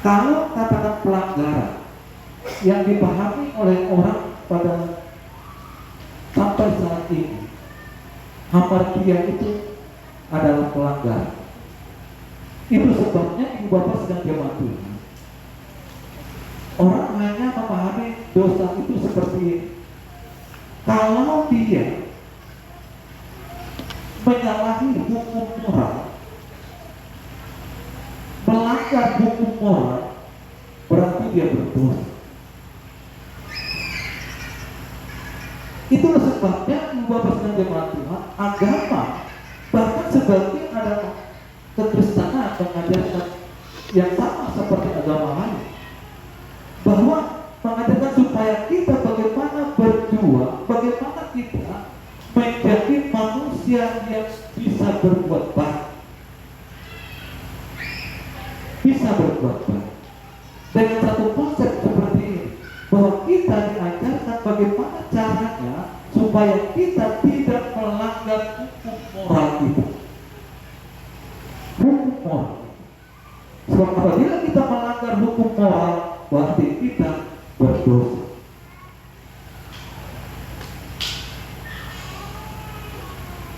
Kalau katakan pelanggaran yang dipahami oleh orang pada sampai saat ini, hamartia itu adalah pelanggaran. Itu sebabnya ibu bapak sedang jemaat Tuhan. Orang hanya memahami dosa itu seperti ini. Kalau dia menyalahi hukum moral, melanggar hukum moral, berarti dia berdosa. Itulah sebabnya ibu bapak sedang jemaat Tuhan, agama bahkan sebagian adalah kekristenan mengajarkan yang sama seperti agama lain, bahwa mengajarkan supaya kita bagaimana berjuang, bagaimana kita menjadi manusia yang bisa berbuat baik, bisa berbuat baik dengan satu konsep seperti ini, bahwa kita diajarkan bagaimana caranya supaya kita tidak melanggar hukum moral kita. Hukum moral. Sebab apabila kita melanggar hukum moral, berarti kita berdosa.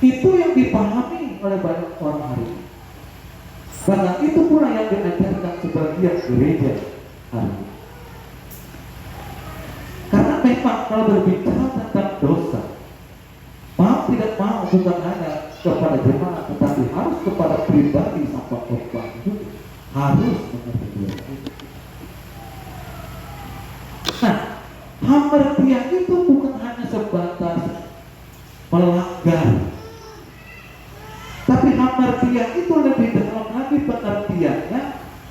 Itu yang dipahami oleh banyak orang hari ini. Karena itu pula yang diajarkan sebagian gereja hari ini. Karena memang kalau berbicara tentang dosa, mau tidak mau bukan hanya kepada jemaat, tetapi harus kepada pribadi sampai korban juga harus mengerti dosa itu. Nah, hamartia itu bukan hanya sebatas melanggar, tapi hamartia itu lebih dalam lagi pengertiannya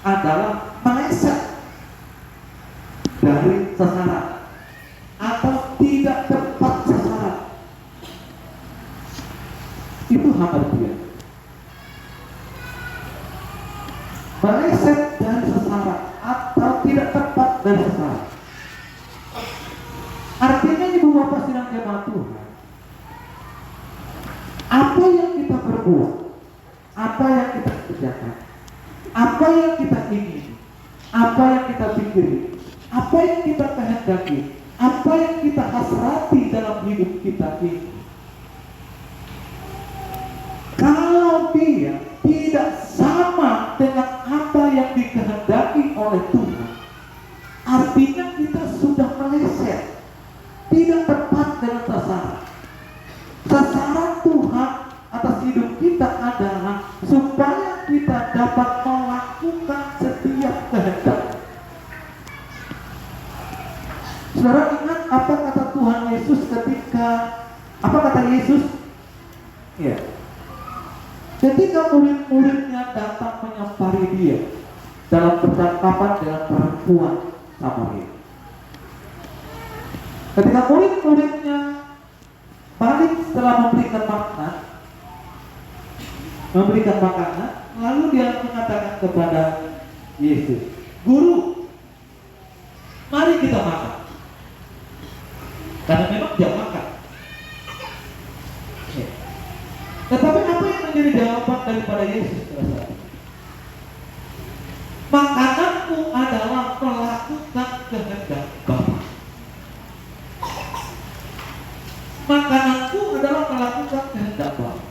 adalah meleset dari sasaran atau tidak tepat sasaran. Itu hamartia. Meleset dari sasaran atau tidak tepat dari sasaran. Artinya ibu bapak sedang jemaat Tuhan, apa yang kita berbuat, apa yang kita kerjakan, apa yang kita ingini, apa yang kita pikiri, apa yang kita kehendaki, apa yang kita hasrati dalam hidup kita ini, kalau dia tidak sama dengan apa yang dikehendaki oleh Tuhan, artinya kita sudah meleset, tidak tepat dengan sasaran. Sasaran Tuhan atas hidup kita adalah supaya kita dapat melakukan setiap kehendak. Saudara ingat apa kata Tuhan Yesus ketika, apa kata Yesus? Ya, ketika murid-muridnya datang menyampari dia dalam percakapan dengan perempuan Samaria. Ketika murid-muridnya balik setelah memberikan makanan, lalu dia mengatakan kepada Yesus, "Guru, mari kita makan." Karena memang dia makan. Ya. Tetapi apa yang menjadi jawaban daripada Yesus? Makananku adalah melakukan kehendak Bapa. Makananku adalah melakukan kehendak Bapa.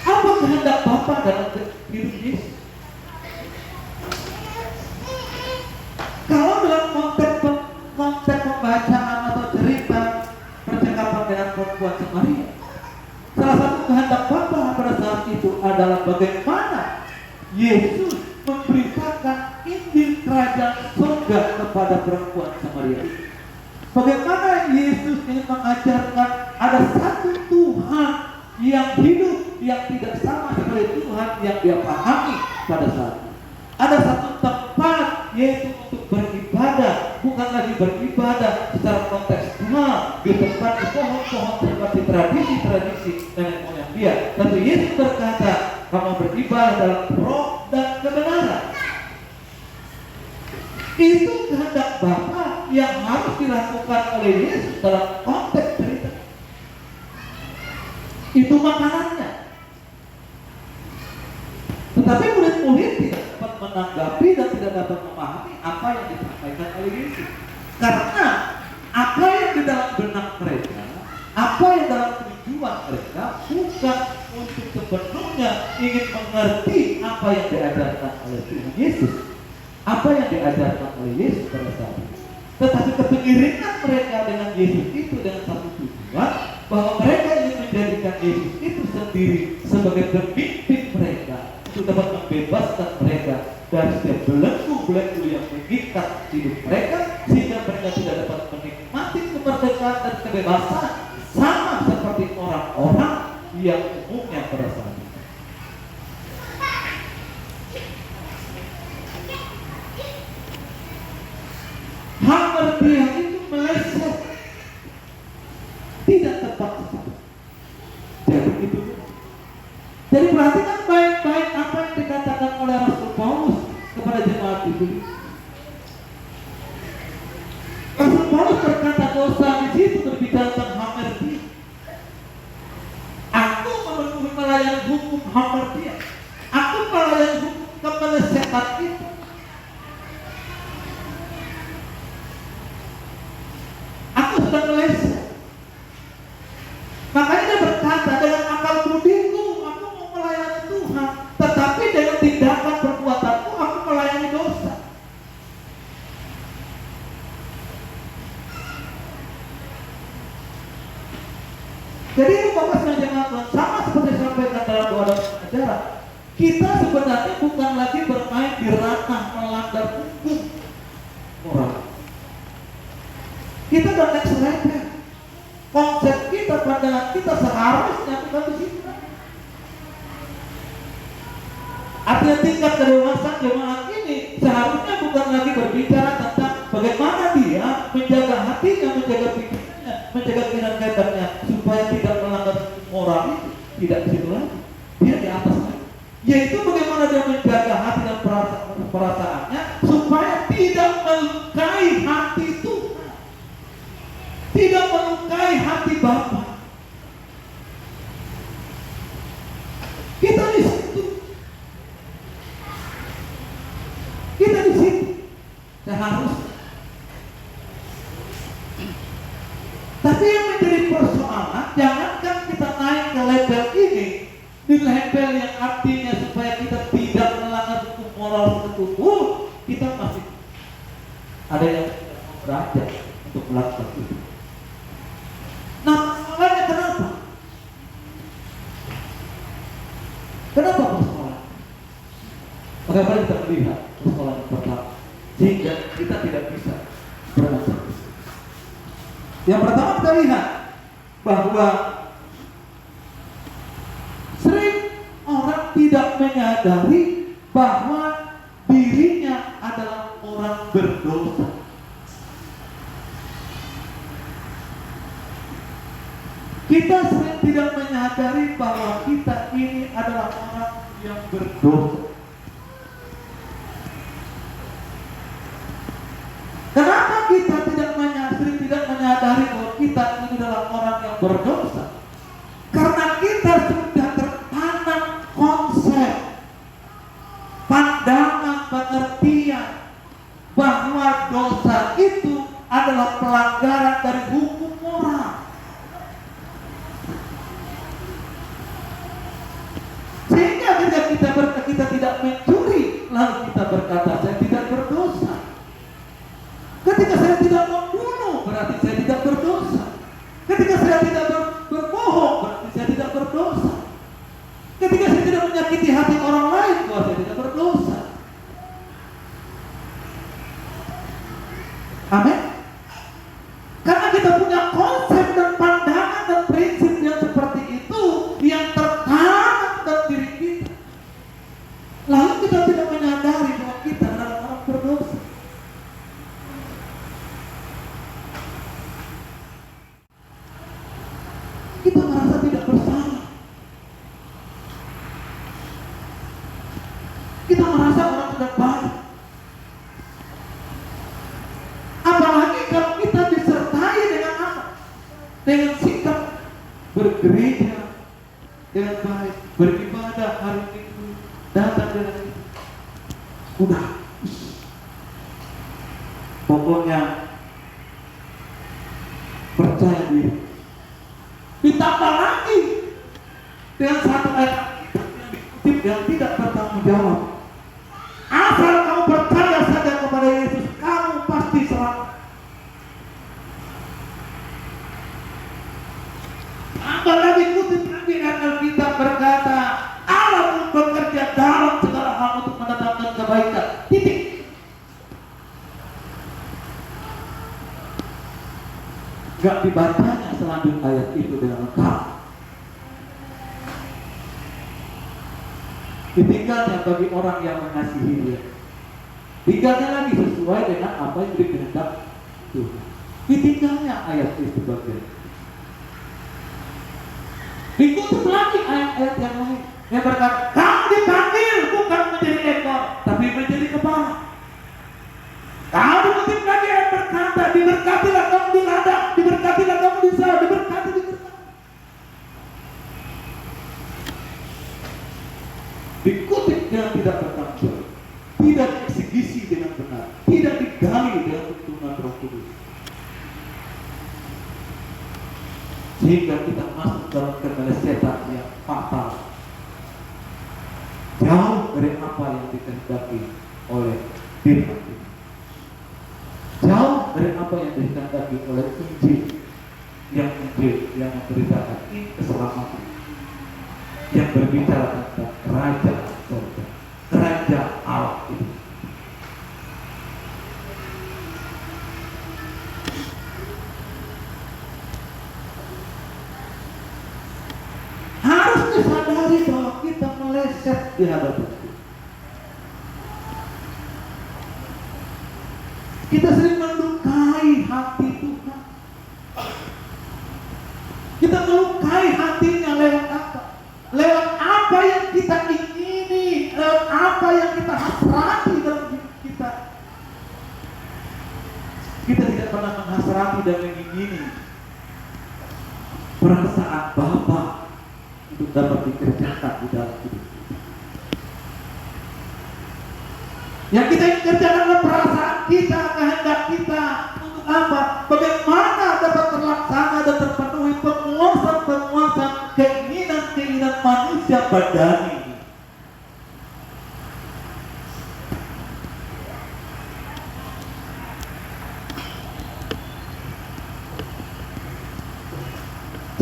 Apa kehendak Bapa dalam hidup Yesus? Kalau dalam konteks pembacaan atau cerita percakapan dengan perempuan Samaria, salah satu kehendak Bapa pada saat itu adalah bagaimana Yesus memberitakan Injil Kerajaan Surga kepada perempuan Samaria. Bagaimana Yesus ingin mengajarkan ada satu Tuhan yang hidup, yang tidak sama seperti Tuhan yang dia pahami pada saat itu. Ada satu tempat, yaitu untuk beribadah, bukan lagi beribadah secara kontekstual di tempat di pohon-pohon seperti tradisi-tradisi nenek moyang dia. Tapi Yesus berkata, kamu beribadah dalam roh dan kebenaran. Itu kehendak Bapa yang harus dilakukan oleh Yesus dalam konteks cerita. Itu makanannya. dikendalikan oleh Yesus. Karena apa yang di dalam benak mereka, apa yang dalam tujuan mereka bukan untuk sepenuhnya ingin mengerti apa yang diajarkan oleh Tuhan Yesus, apa yang diajarkan oleh Yesus pada saat itu. Tetapi kepingiran mereka dengan Yesus itu dengan satu tujuan, bahwa mereka ingin menjadikan Yesus itu sendiri sebagai pemimpin mereka, untuk dapat membebaskan mereka dari setiap belenggu-belenggu yang mengikat hidup mereka, sehingga mereka tidak dapat menikmati kemerdekaan dan kebebasan sama seperti orang-orang yang umumnya pada saat itu. Hamartia itu meleset, tidak tepat. Jadi itu. Jadi perhatikan baik-baik apa yang dikatakan oleh Rasul Paulus kepada jemaat itu. Rasul Paulus berkata dosa di situ berbicara tentang hamartia. Aku melayani hukum hamartia. Aku melayani hukum kemelesetan itu. Aku sudah meleset. Makanya dia berkata, dengan akal budiku aku mau melayani Tuhan, tetapi dengan tindakan perbuatanku aku melayani dosa. Jadi Bapak sengaja sama seperti disampaikan dalam doa dan pengajaran, kita sebenarnya bukan lagi bermain di ranah melanggar hukum moral. Kita udah next level. Konsep kita, pandangan kita seharusnya bukan di situ. Artinya tingkat kedewasaan jemaat ini seharusnya bukan lagi berbicara tentang bagaimana dia menjaga hatinya, menjaga pikirannya, menjaga keinginan-keinginannya supaya tidak melanggar moral itu. Tidak di situ lagi. Dia di atas lagi. Yaitu bagaimana dia menjaga hati dan perasaannya supaya tidak melukai hati Tuhan, tidak melukai hati Bapa. Kita di situ. Kita di situ. Seharusnya. Tapi yang menjadi persoalan, jangankan kita naik ke level ini, di level yang artinya supaya kita tidak melanggar hukum moral tertentu, kita masih ada yang tidak mau beranjak untuk melakukan itu. Nah, masalahnya kenapa? Kenapa persoalan? Bagaimana kita melihat persoalan yang pertama, sehingga kita tidak bisa beranjak. Yang pertama kita lihat bahwa sering orang tidak menyadari bahwa dirinya adalah orang berdosa. Kita sering tidak menyadari bahwa kita ini adalah orang yang berdosa. Kenapa kita tidak menyadari bahwa kita ini adalah orang yang berdosa? Karena kita sudah tertanam konsep, pandangan, pengertian bahwa dosa itu adalah pelanggaran dari hukum moral. Sehingga ketika kita tidak mencuri, lalu kita berkata saya tidak berdosa. Ketika saya tidak membunuh, berarti saya tidak berdosa. Ketika saya tidak berbohong, berarti saya tidak berdosa. Ketika saya tidak menyakiti hati orang lain, bahwa saya tidak berdosa. Amin. Karena kita punya konsep dan pandangan dan prinsip yang seperti itu yang tertanam dalam diri kita. Lalu kita tidak menyadari bahwa kita adalah orang berdosa. Kita merasa tidak bersalah. Kita merasa orang sudah baik. Apalagi kalau kita disertai dengan apa? Dengan sikap bergereja dengan baik, beribadah hari Minggu, datang dengan itu. Udah. percaya diri. Ditambah lagi dengan satu ayat yang dikutip yang tidak bertanggung jawab. Asal kamu percaya saja kepada Yesus, kamu pasti selamat. Tambah lagi kutip lagi Alkitab berkata, Allah pun bekerja dalam segala hal untuk mendatangkan kebaikan. Titik. Gak dibacanya selanjutnya ayat itu dengan lengkap. Ditinggalnya bagi orang yang mengasihi Dia. Tinggalnya lagi sesuai dengan apa yang dikehendaki Tuhan. Ditinggalnya ayat itu bagian. Dikutip lagi ayat-ayat yang lain yang berkata, kamu dipanggil bukan menjadi ekor, tapi menjadi kepala. Kamu dikutip lagi ayat berkata, diberkatilah kamu di ladang, diberkatilah kamu di sawah, diberkati. Dikutip dengan tidak bertanggung, tidak dieksekusi dengan benar, tidak digali dengan tuntunan Roh Kudus, sehingga kita masuk dalam kemelesetan yang fatal, jauh dari apa yang dikehendaki oleh firman Tuhan, jauh dari apa yang dikehendaki oleh Injil yang memberitakan keselamatan, yang berbicara tentang kerajaan surga, kerajaan Allah itu. Harus disadari bahwa kita meleset di hadapan Tuhan. Kita sering melukai hati Tuhan. Kita melukai hatinya lewat apa? Lewat apa yang kita ingini, lewat apa yang kita hasrati dalam hidup kita. Kita tidak pernah menghasrati dan mengingini perasaan Bapa untuk dapat dikerjakan di dalam hidup kita. Yang kita ingin kerjakan adalah perasaan kita, kehendak kita. Untuk apa? Bagaimana dapat terlaksana dan terpenuhi penguasa keinginan manusia badani.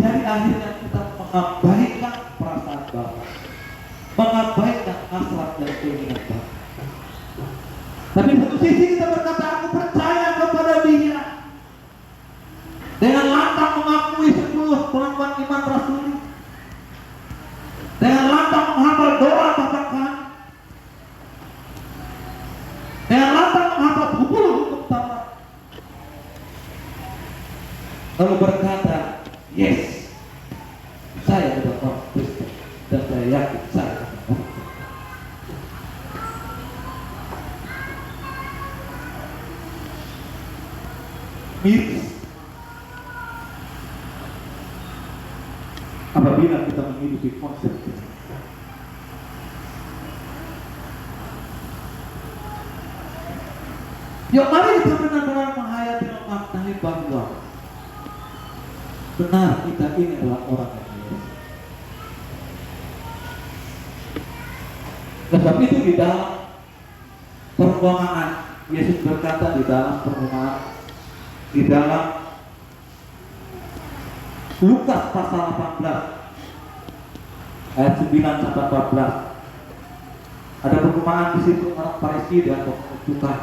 Jadi akhirnya kita mengabaikan perasaan Bapa, mengabaikan hasrat dan keinginan Bapa. Tapi satu sisi kita berkata, aku percaya kepada Dia. Dengan lantang mengakui 10 pengakuan iman rasuli, dengan lantang menghafal doa Bapa kami, dengan lantang menghafal hukum Taurat, lalu berkata, yes, saya adalah orang Kristen dan saya yakin saya akan orang Kristen. Miris apabila kita menghidupi konsep ini. Yuk mari kita benar-benar menghayati dan memaknai bahwa benar kita ini adalah orang yang Yesus. Sebab itu di dalam perumpamaan Yesus berkata di dalam perumpamaan di dalam Lukas pasal 18 ayat 9 sampai 14 ada perumpamaan di situ orang Farisi dan pemungut cukai.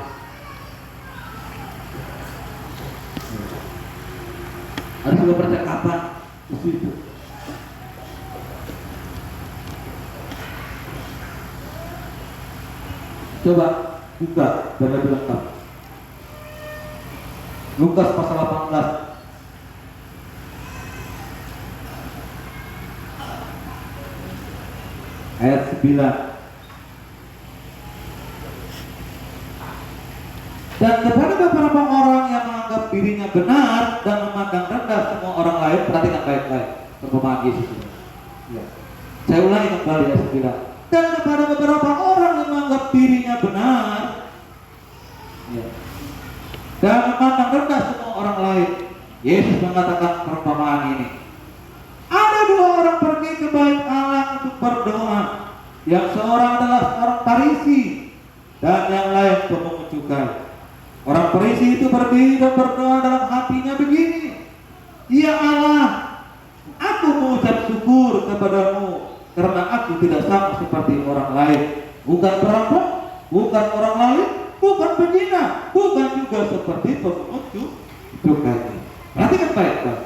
Ada juga percakapan di situ. Coba buka dan lebih lengkap. Lukas pasal 18 ayat 9. Dan kepada beberapa orang yang menganggap dirinya benar dan memandang rendah semua orang lain, perhatikan baik-baik perumpamaan Yesus ini. Ya. Saya ulangi kembali ayat 9. Dan kepada beberapa orang yang menganggap dirinya benar, ya, dan memandang rendah semua orang lain, Yesus mengatakan perumpamaan ini. Ada dua orang pergi ke bait Allah untuk berdoa. Yang seorang adalah orang Farisi dan yang lain pemungut cukai. Orang Farisi itu berdiri dan berdoa dalam hatinya begini, "Ya Allah, aku mengucap syukur kepadamu karena aku tidak sama seperti orang lain, bukan perampok, bukan orang lain, bukan pezina, bukan juga seperti pemungut cukai." Perhatikan baik-baik.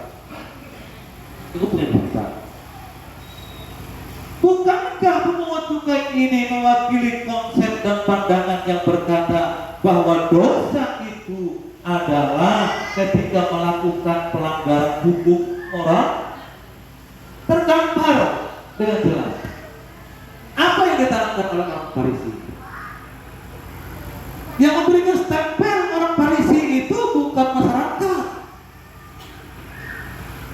Itu punya cerita. Bukankah pemungut cukai ini mewakili konsep dan pandangan yang berkata bahwa dosa itu adalah ketika melakukan pelanggaran hukum moral? Tergambar dengan jelas apa yang ditanamkan oleh orang Farisi. Yang memberikan stempel orang Farisi itu bukan masyarakat.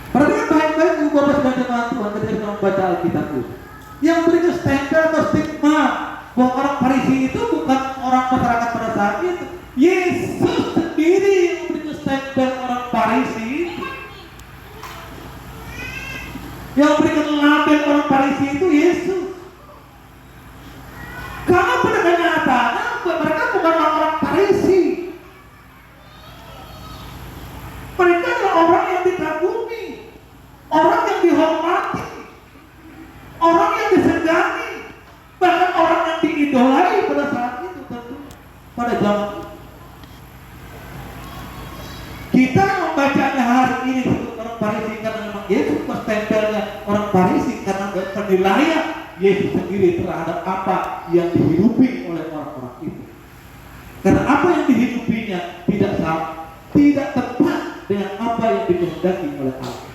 Perhatikan baik-baik Ibu Bapak dan jemaat Tuhan ketika kita membaca Alkitab itu. Yang memberikan stempel atau stigma bahwa orang Farisi itu bukan orang masyarakat pada saat itu. Yesus sendiri yang memberikan stempel orang Farisi itu. Yang memberikan label orang Farisi itu Yesus. Karena pada kenyataannya mereka bukan orang Farisi. Mereka adalah orang yang dikagumi, orang yang dihormati, orang yang disegani, bahkan orang yang diidolai pada saat itu tentu pada zaman itu. Kita yang membacanya hari ini disebut orang Farisi karena memang Yesus stempelnya orang Farisi karena penilaian Yesus sendiri terhadap apa yang dihidupi oleh orang-orang itu. Karena apa yang dihidupinya tidak sama, tidak tepat dengan apa yang dikehendaki oleh Allah.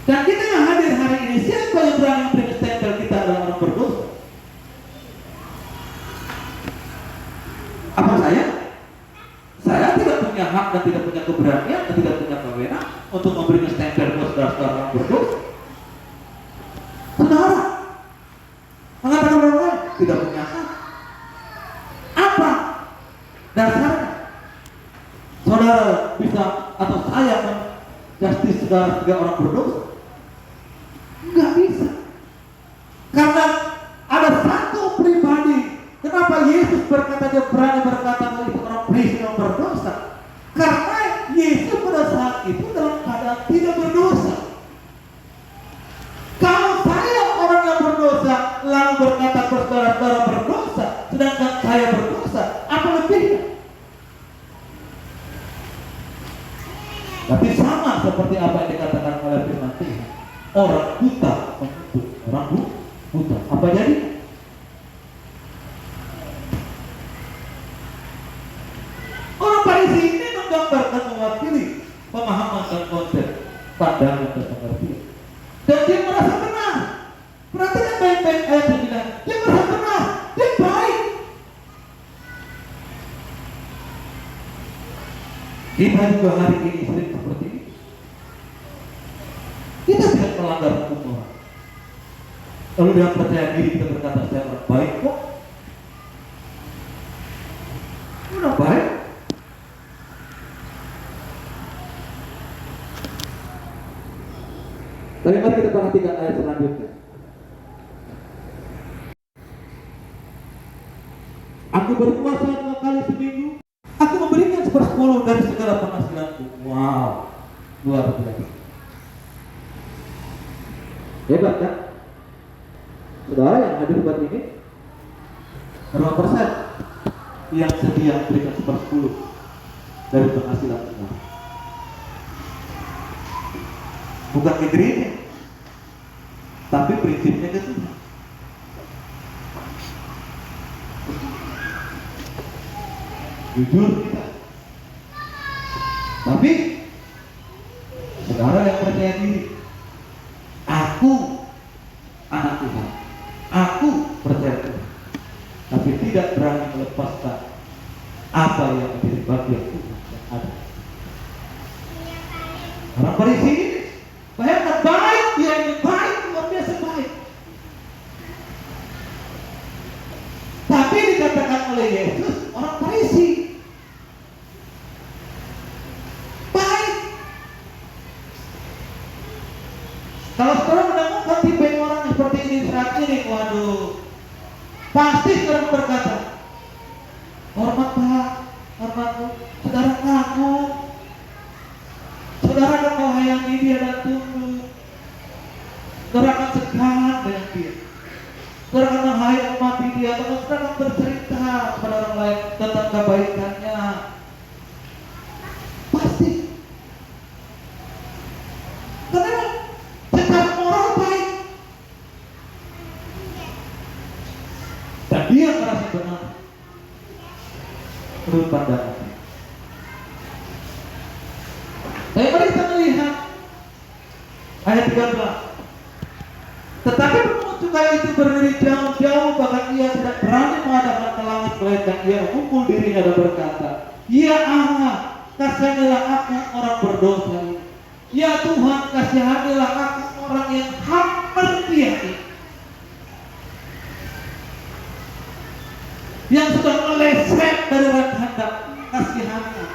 Dan kita yang hadir hari ini, siapa yang berani memberi stempel kita adalah orang berdosa? Apa saya? Saya tidak punya hak dan tidak punya keberanian dan tidak punya kewenangan untuk memberikan stempel buat saudara-saudara orang berdosa. Saudara mengatakan orang lain tidak punya hak. Apa dasarnya saudara bisa atau saya menjustice saudara sebagai orang berdosa? Nggak bisa. Karena ada satu pribadi. Kenapa Yesus berkata dia berani berkata bahwa itu orang Farisi yang berdosa? Karena Yesus pada saat itu dalam keadaan tidak berdosa. Kalau saya orang yang berdosa lalu berkata saudara-saudara berdosa, sedangkan saya berdosa, apa lebihnya? Tapi sama seperti apa yang dikatakan oleh firman Tuhan, orang buta menuntut orang buta. Apa jadi? Orang Farisi ini menggambarkan mewakili pemahaman dan konsep pandangan dan pengertian. Dan dia merasa benar. Perhatikan baik-baik ayat 9. Dia merasa benar, dia baik. Kita juga hari ini sering seperti ini. Kita tidak melanggar hukum moral. Lalu dengan percaya diri kita berkata saya orang baik kok. Orang baik. Tapi mari kita perhatikan ayat selanjutnya. Aku berpuasa 2 kali seminggu. Aku memberikan 1/10 dari segala penghasilanku. Wow, luar biasa. Hebat kan? Saudara yang hadir buat ini, berapa persen yang sedia memberikan 1/10 dari penghasilan kita? Bukan negerinya, tapi prinsipnya ke Tuhan. Jujur kita. Tapi saudara yang percaya diri, aku anak Tuhan, aku percaya Tuhan, tapi tidak berani melepaskan apa yang menjadi bagian Tuhan yang ada. Orang Farisi ini bayangkan baik, dia ini baik, luar biasa baik. oleh Yesus orang Farisi. Baik. Kalau sekarang menemukan tipe orang seperti ini saat ini, waduh, pasti sekarang berkata, hormat Pak, hormat Bu, saudara kamu, saudara akan menghayangi dia dan tunduk, saudara akan segan dengan dia, saudara akan menghormati dia, dan saudara akan bercerita kepada orang lain tentang kebaikannya. Pasti. Karena secara moral baik. Dan dia merasa benar menurut pandangannya. Saya mari kita melihat ayat 13. Tetapi pemungut cukai itu berdiri jauh-jauh, bahkan ia tidak berani menghadapkan ke langit, melainkan ia mengumpul dirinya dan berkata, ya Allah, kasihanilah aku orang berdosa ini. Ya Tuhan, kasihanilah aku orang yang hampir ini, yang sudah meleset dari kehendak kasihaninya.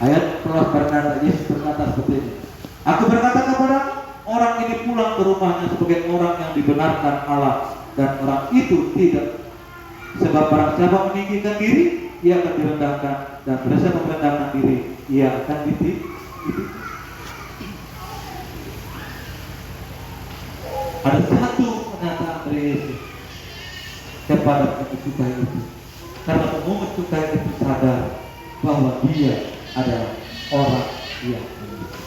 Ayat telah berkata, Yesus berkata seperti ini. Aku berkata kepada orang ini pulang ke rumahnya sebagai orang yang dibenarkan Allah, dan orang itu tidak. Sebab barang siapa meninggikan diri, ia akan direndahkan, dan barang siapa merendahkan diri, ia akan ditinggikan. Ada satu pernyataan dari Yesus kepada pemungut cukai itu, karena pemungut cukai itu sadar bahwa dia adalah orang yang menyesal.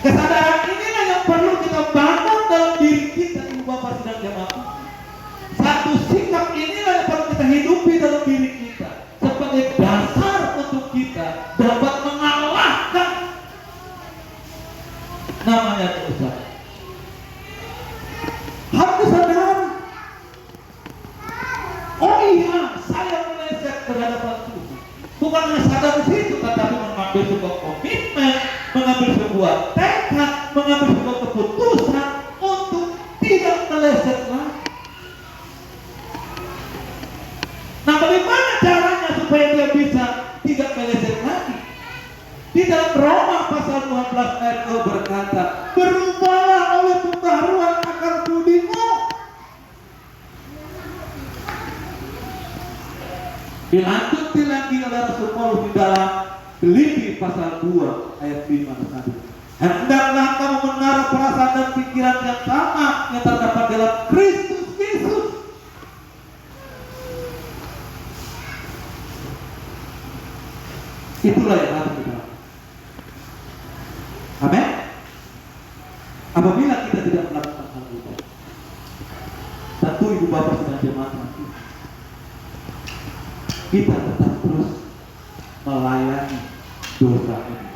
Kesadaran inilah yang perlu kita bangun dalam diri kita, ibu bapak sedang jemaat. Satu sikap inilah yang perlu kita hidupi dalam diri kita sebagai dasar untuk kita dapat mengalahkan namanya dosa. Harus sadar, oh iya, saya meleset terhadap Tuhan. Bukan hanya sadar di situ, tetapi mengambil sebuah komitmen, mengambil sebuah tekad, mengambil sebuah keputusan untuk tidak meleset lagi. Nah, bagaimana caranya supaya dia bisa tidak meleset lagi? Di dalam Roma pasal 12 ayat 2 berkata, berubahlah oleh pembaharuan akal budimu. Dilanjuti lagi oleh Rasul Paulus di dalam Filipi pasal 2 ayat 5 dan 6. Hendaklah kamu menaruh perasaan dan pikiran yang sama yang terdapat dalam Kristus Yesus. Itulah yang harus kita lakukan. Amin. Apabila kita tidak melakukan hal itu, tentu ibu bapak sedang jemaat nanti, kita tetap terus melayani dosa ini.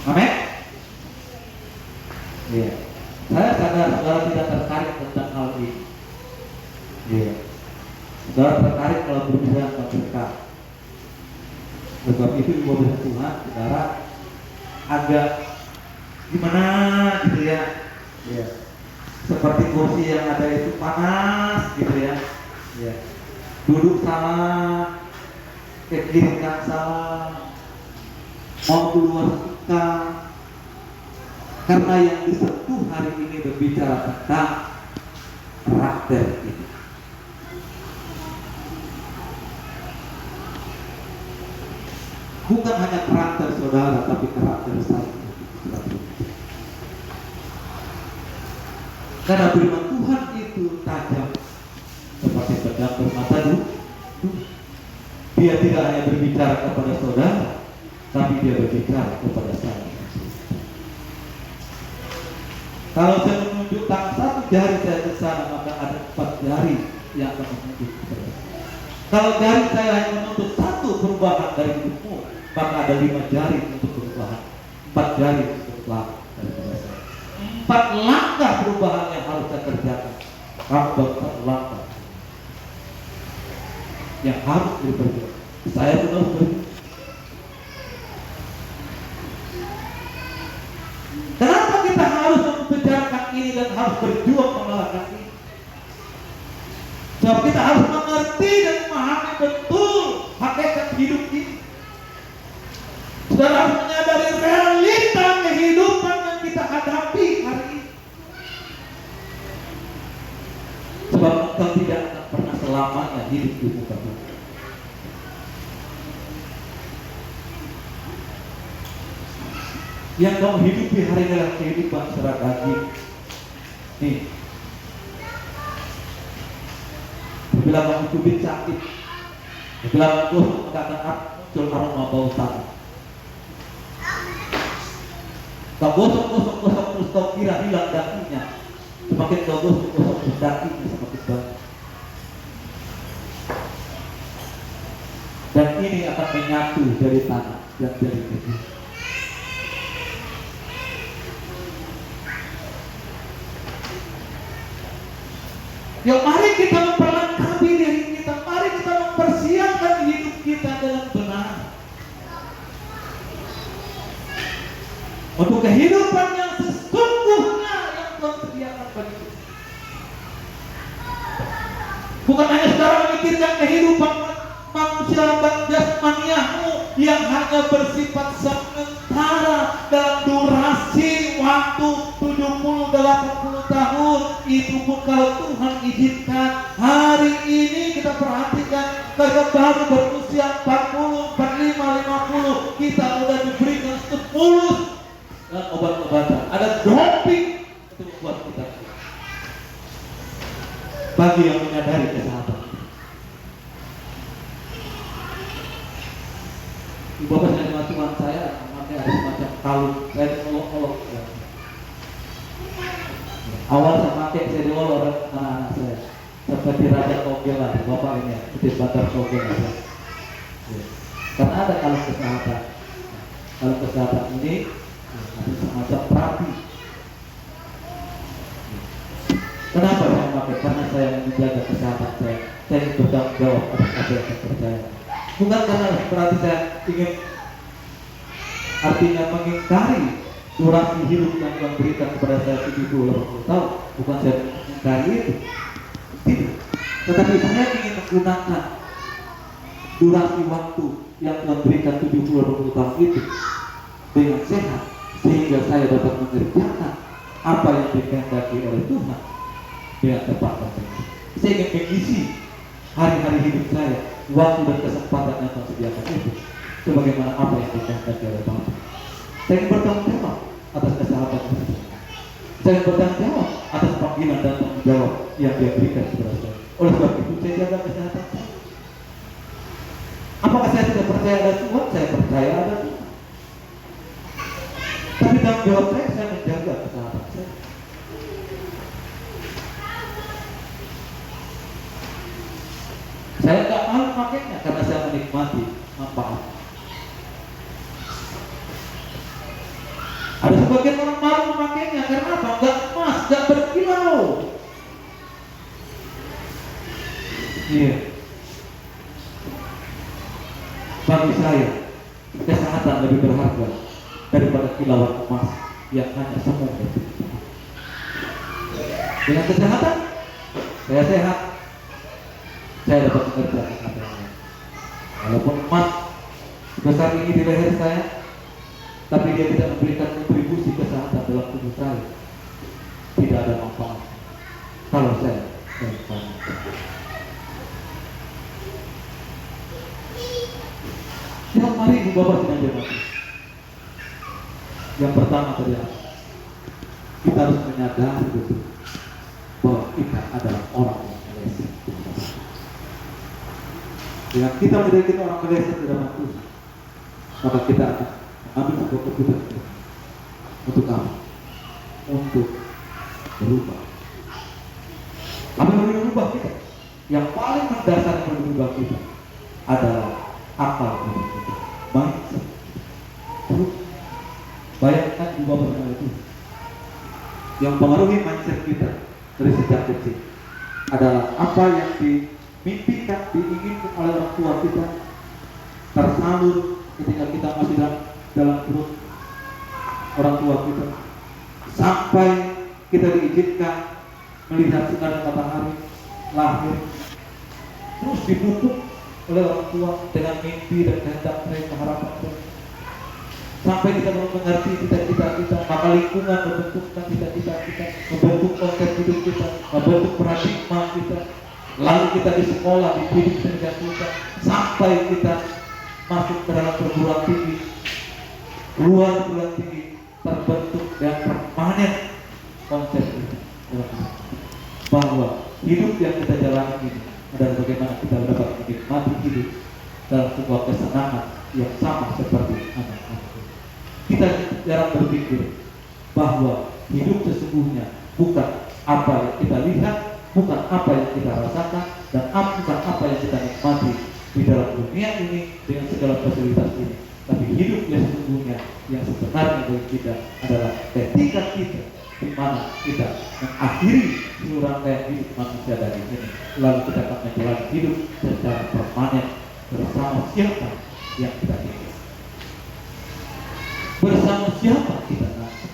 Amin. Iya. Saya sadar saudara tidak tertarik tentang hal ini. Iya. Saudara tertarik kalau berbicara tentang berkat. Sebab itu ibu bapak Tuhan, saudara agak gimana gitu ya. Iya. Seperti kursi yang ada itu panas gitu ya. Iya. Duduk salah, ke kiri kan salah, mau keluar suka. Karena yang disentuh hari ini berbicara tentang karakter ini. Bukan hanya karakter saudara, tapi karakter saya. Karena firman Tuhan itu tajam seperti pedang bermata dua. Dia tidak hanya berbicara kepada saudara, tapi dia berbicara kepada saya. Kalau saya menunjuk tangan satu jari saya ke sana, maka ada 4 jari yang akan menunjuk kepada saya. Kalau jari saya hanya menuntut satu perubahan dari hidupmu, maka ada 5 jari untuk perubahan, 4 jari untuk perubahan dari saya. 4 langkah perubahan yang harus saya kerjakan kamu terlambat yang harus diperjuangkan. Saya pun harus berjuang. Kenapa kita harus membicarakan ini dan harus berjuang mengalahkan ini? Sebab kita harus mengerti dan memahami betul hakikat hidup ini. Saudara harus menyadari realita kehidupan yang kita hadapi hari ini. Sebab engkau tidak akan pernah selamanya hidup di muka bumi. Yang kamu hidupi hari ini adalah kehidupan secara daging. Nih, bila kamu cubit sakit, bila kamu mengatakan muncul aroma bau tanah. Kau gosok terus kau kira hilang dagingnya. Semakin kau gosok dagingnya semakin banyak. Dan ini akan menyatu dari tanah dan dari daging. Yuk mari kita memperlengkapi diri kita, mari kita mempersiapkan hidup kita dengan benar untuk kehidupan yang sesungguhnya yang Tuhan sediakan bagi kita. Bukan hanya sekarang memikirkan kehidupan manusia jasmaniamu yang hanya bersifat sementara dalam durasi waktu 70-80 tahun. Itu pun kalau Tuhan izinkan. Hari ini kita perhatikan, kita baru berusia 40, 45, 50, kita sudah diberikan 10 dan obat-obatan. Ada doping untuk membuat kita. Bagi yang menyadari kesehatan. Di bawah saya Tuhan saya, makanya ada semacam kalung. Saya olok-olok. Awal saya pakai, saya diolok anak-anak saya. Seperti Raja Togel lah, bapak ini ya, seperti Batar Togel ya. Karena ada kalung kesehatan. Kalung kesehatan ini ada semacam terapi. Kenapa saya pakai? Karena saya menjaga kesehatan saya. Saya ingin bertanggung jawab atas apa yang saya percaya. Bukan karena berarti saya ingin artinya mengingkari durasi hidup yang Tuhan berikan kepada saya 70-80 tahun. Bukan saya mengingkari itu. Tidak. Tetapi saya ingin menggunakan durasi waktu yang Tuhan berikan 70-80 tahun itu dengan sehat, sehingga saya dapat mengerjakan apa yang dikehendaki oleh Tuhan dengan tepat dan benar. Saya ingin mengisi hari-hari hidup saya, waktu dan kesempatan yang Tuhan sediakan itu sebagaimana apa yang dikehendaki oleh Bapa. Saya ingin bertanggung jawab atas kesehatan saya. Saya ingin bertanggung jawab atas panggilan dan tanggung jawab yang Dia berikan kepada saya. Oleh sebab itu saya jaga kesehatan saya. Apakah saya tidak percaya ada Tuhan? Saya percaya ada Tuhan. Tapi tanggung jawab saya menjaga kesehatan saya. Saya nggak malu makainya karena saya menikmati manfaat. Ada sebagian orang malu memakainya karena apa? Nggak emas, nggak berkilau. Iya. Bagi saya, kesehatan lebih berharga daripada kilauan emas yang hanya semu. Dengan kesehatan, saya sehat. Saya dapat mengerjakan apa yang lain. Walaupun emas sebesar ini di leher saya, tapi dia tidak memberikan kontribusi kesehatan dalam tubuh saya, tidak ada manfaat kalau saya bertanya. Setiap hari Ibu Bapak sedang mati. Yang pertama tadi kita harus menyadari betul bahwa kita adalah orang yang meleset. Dengan kita menjadi orang meleset dalam Tuhan, maka kita akan mengambil sebuah keputusan untuk apa? Untuk berubah. Apa yang berubah kita? Yang paling mendasar yang berubah kita adalah akal kita. Mindset. Bayangkan juga bersama itu yang pengaruhi mindset kita dari sejak kecil. adalah apa yang dimimpikan, diinginkan oleh orang tua kita, tersalur ketika kita masih dalam perut orang tua kita, sampai kita diizinkan melihat sinar matahari lahir, terus dipupuk oleh orang tua dengan mimpi dan kehendak mereka, harapan mereka, sampai kita mengerti cita-cita kita, maka lingkungan membentukkan cita-cita kita, membentuk konsep hidup kita, membentuk paradigma kita. Lalu kita di sekolah dididik dengan kita, sampai kita masuk ke dalam perguruan tinggi, keluar perguruan tinggi, terbentuk dan permanen konsep itu bahwa hidup yang kita jalani ini adalah bagaimana kita dapat menikmati hidup dalam sebuah kesenangan yang sama seperti anak-anak. Kita jarang berpikir bahwa hidup sesungguhnya bukan apa yang kita lihat, bukan apa yang kita rasakan, dan bukan apa yang kita nikmati di dalam dunia ini dengan segala fasilitas ini. Tapi hidup yang sesungguhnya, yang sebenarnya bagi kita adalah ketika kita di mana kita mengakhiri seluruh rangkaian hidup manusia dari ini, lalu kita akan menjalani hidup secara permanen bersama siapa yang kita ingin, bersama siapa kita nanti,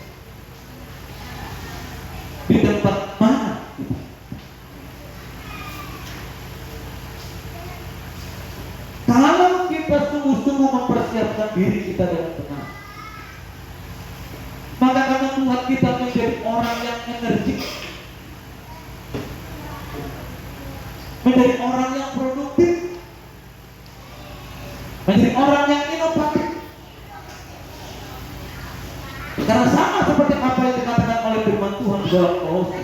di tempat mana kita. Kalau kita sungguh-sungguh mempersiapkan diri kita dengan benar, maka akan membuat kita menjadi orang yang energik, menjadi orang yang produktif, menjadi orang yang inovatif. Karena sama seperti apa yang dikatakan oleh firman Tuhan dalam Kolose,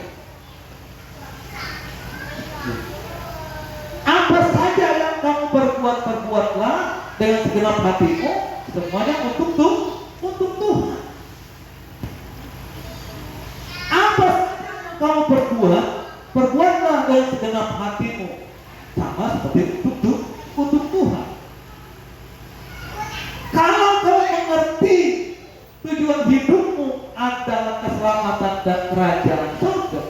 apa saja yang kamu perbuat, perbuatlah dengan segenap hatimu, semuanya untuk Tuhan. Apa saja yang kamu perbuat, perbuatlah dengan segenap hatimu, sama seperti untuk Tuhan. Kalau kamu mengerti tujuan hidupmu adalah keselamatan dan kerajaan surga,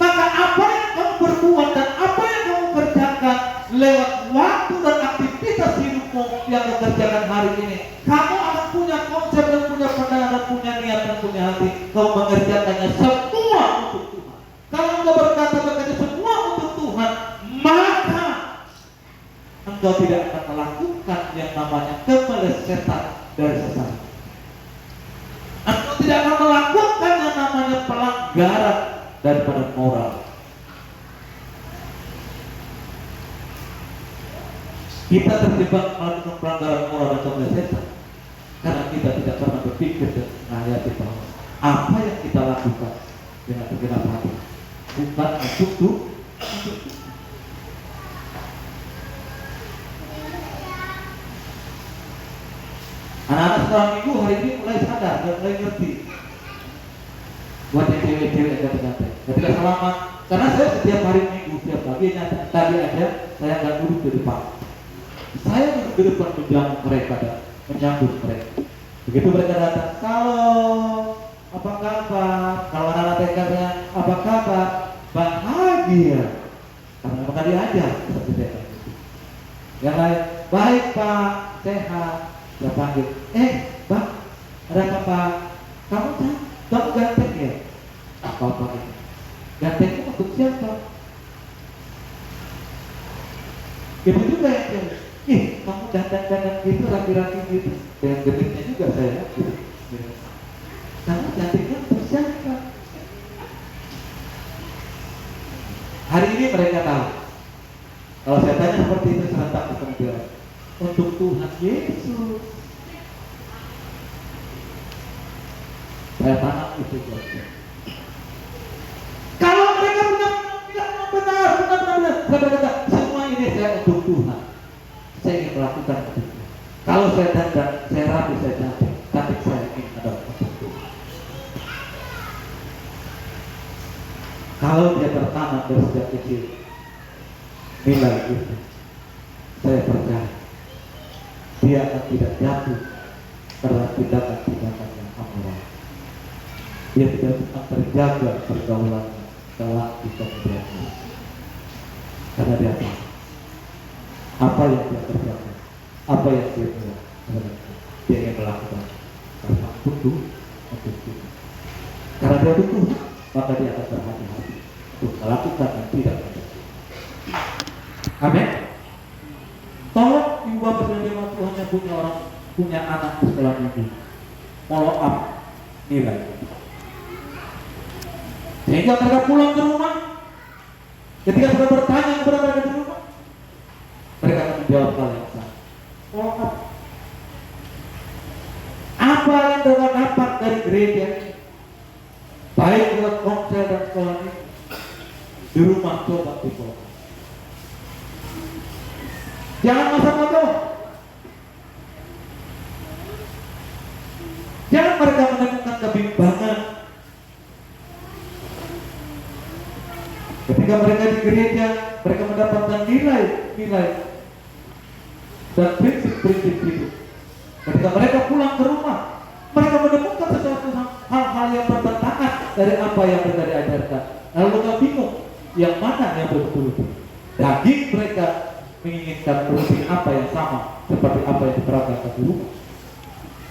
maka apa yang kamu perbuat dan apa yang kamu kerjakan lewat waktu dan aktivitas hidupmu yang kamu kerjakan hari ini, kamu akan punya konsep dan punya pandangan dan punya niat dan punya hati. Kamu mengerjakannya semua untuk Tuhan. Kalau engkau berkata semua untuk Tuhan, maka engkau tidak akan melakukan yang namanya kemelesetan dari sesat. Engkau tidak akan melakukan yang namanya pelanggaran daripada moral. Kita terjebak melakukan pelanggaran moral dan kemelesetan karena kita tidak pernah berpikir dan menghayati bahwa apa yang kita lakukan dengan segenap hati bukan untuk Tuhan. Anak-anak sekolah minggu hari ini mulai sadar dan mulai ngerti. Buat yang cewek-cewek yang ganteng, ketika selamat, karena saya setiap hari minggu, setiap pagi, tadi aja saya nggak duduk di depan. Saya duduk di depan menjamu mereka dan menyambut mereka. Begitu mereka datang, kalau apa kabar? Kalau anak-anak TK-nya apa kabar? Bahagia, karena mereka diajar seperti TK. Yang lain, baik Pak, sehat. Saya panggil, Bang, ada apa? Kamu ganteng ya? Apa ini? Gantengnya untuk siapa? Ibu juga yang cewek. Kamu dandan gitu, rapi-rapi gitu. Dengan genitnya juga saya gitu. Kamu gantengnya untuk siapa? Hari ini mereka tahu. Kalau saya tanya seperti itu, serentak akan bilang, untuk Tuhan Yesus. Saya tanam itu saja. Kalau mereka benar, saya berkata, semua ini saya untuk Tuhan. Saya ingin melakukan itu. Kalau saya dandan, saya rapi, saya cantik, tapi saya ingin ada untuk Tuhan. Kalau dia tertanam dari sejak kecil nilai itu, saya percaya dia akan tidak jatuh karena tindakan-tindakan yang amoral. Dia tidak akan terjaga pergaulannya kelak di kemudian hari. Karena dia tahu apa yang dia kerjakan, apa yang dia buat, dia ingin melakukan karena butuh untuk kita. Karena dia butuh, maka dia akan berhati-hati untuk melakukan yang tidak benar. Amin. Tolong ibu bapak saudara Tuhan yang punya anak di sekolah minggu, follow up nilai. Sehingga mereka pulang ke rumah, ketika sudah bertanya kepada mereka di rumah, mereka akan menjawab hal yang sama. Follow up. Apa yang mereka dapat dari gereja, baik lewat konsel dan sekolah ini, di rumah coba di-follow up. Jangan masa-masa. Jangan mereka menemukan kebimbangan ketika mereka di gereja, mereka mendapatkan nilai dan prinsip-prinsip hidup. Ketika mereka pulang ke rumah, mereka menemukan sesuatu hal-hal yang bertentangan dari apa yang mereka diajarkan. Lalu mereka bingung, yang mana yang betul-betul. Daging mereka menginginkan prinsip apa yang sama seperti apa yang diterapkan di rumah.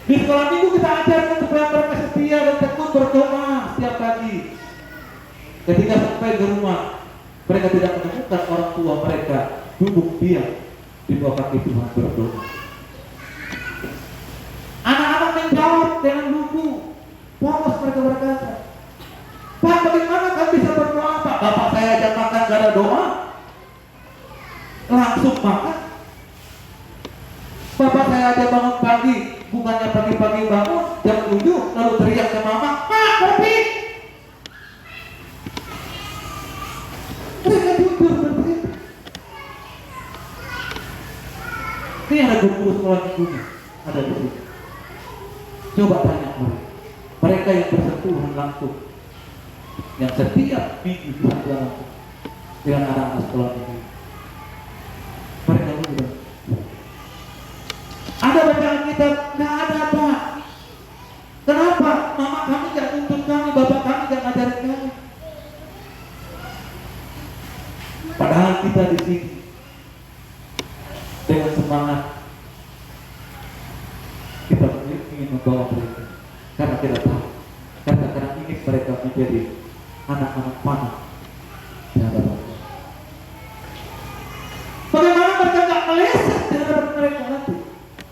Di sekolah minggu kita ajarkan supaya mereka setia dan tekun berdoa setiap pagi. Ketika sampai di rumah, mereka tidak menemukan orang tua mereka duduk diam di bawah kaki Tuhan berdoa. Anak-anak menjawab dengan lugu. Polos mereka berkata, Pak, bagaimana kami bisa berdoa, Pak? Bapak saya ajak makan gak ada doa, langsung makan. Bapak saya ajak bangun pagi, bukannya pagi-pagi bangun jam 7 lalu teriak ke mama, Pak, kopi. Mereka jujur berbeda. Ini ada guru sekolah minggu, ada di sini. Coba tanya mereka yang bersentuhan langsung, yang setiap minggu bersentuhan langsung dengan anak-anak sekolah minggu. Mereka bilang, ada bacaan kitab? Nggak ada, Pak. Kenapa? Mama kami gak tuntut kami, bapak kami gak ngajarin kami. Padahal kita di sini dengan semangat kita ingin membawa mereka, karena kita tahu, karena ingin mereka menjadi anak-anak panah di hadapan Tuhan. Bagaimana mereka tak meleset di hadapan mereka nanti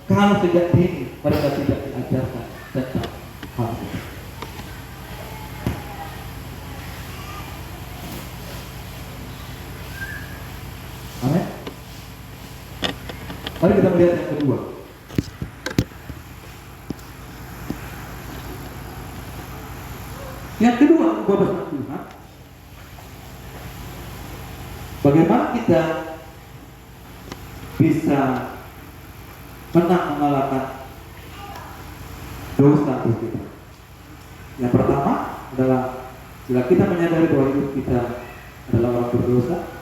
kalau sejak dini mereka tidak diajarkan tentang hal itu. Amin. Mari kita melihat yang kedua. Yang kedua, Bapak Tuhan, bagaimana kita bisa mengalahkan dosa kita. Yang pertama adalah bila kita menyadari bahwa hidup kita adalah orang berdosa.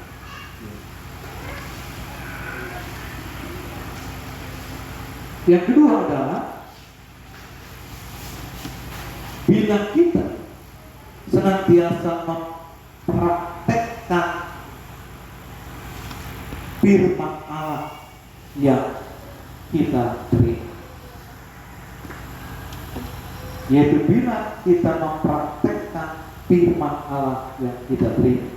Yang kedua adalah bila kita senantiasa mempraktekkan firman Allah yang kita terima, yaitu bila kita mempraktekkan firman Allah yang kita terima.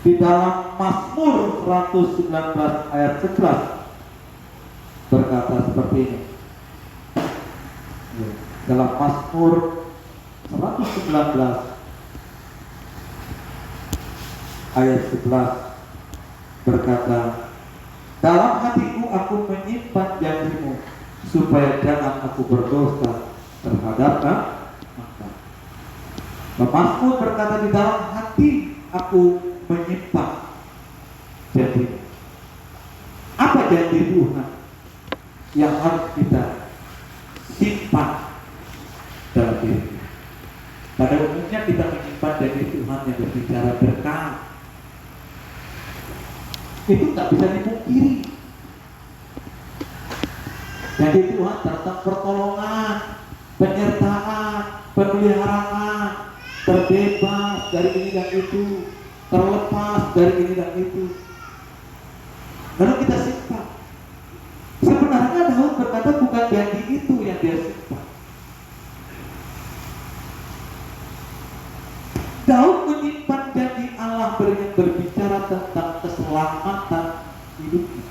Di dalam Mazmur 119 ayat 11 berkata seperti ini. Dalam Mazmur 119 ayat 11 berkata, dalam hatiku aku menyimpan janjimu, supaya jangan aku berdosa terhadap engkau. Mazmur berkata, di dalam hati aku menyimpan janjimu. Apa janji Tuhan yang harus kita simpan dalam diri? Pada umumnya kita menyimpan janji Tuhan yang berbicara berkah. Itu tak bisa dipungkiri. Janji Tuhan tentang pertolongan, penyertaan, pemeliharaan, terbebas, dari ini dan itu, terlepas dari ini dan itu. Lalu kita simpan. Sebenarnya Daud berkata bukan janji itu yang dia simpan. Daud menyimpan janji Allah yang berbicara tentang keselamatan hidupnya,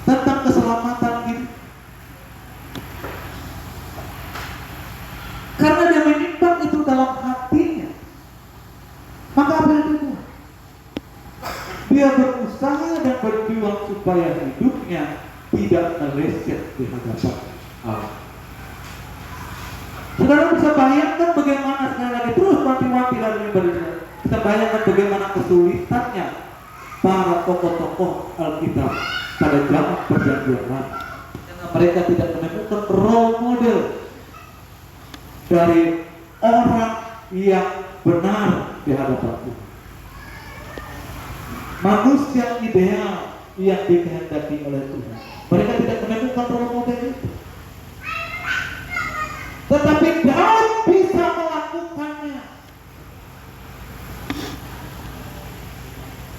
tentang keselamatan hidup. Karena dia menyimpan itu dalam hatinya, maka apa yang dia buat? Dia berusaha dan berjuang supaya hidupnya tidak meleset di hadapan Allah. Saudara bisa bayangkan bagaimana sekali lagi terus wanti-wanti lalu berjalan. Kita bayangkan bagaimana kesulitannya para tokoh-tokoh Alkitab pada zaman perjanjian lama. Karena mereka tidak menemukan role model dari orang yang benar di hadapan Tuhan. Manusia ideal yang dikehendaki oleh Tuhan. Mereka tidak menemukan role model itu. Tetapi Daud bisa melakukannya.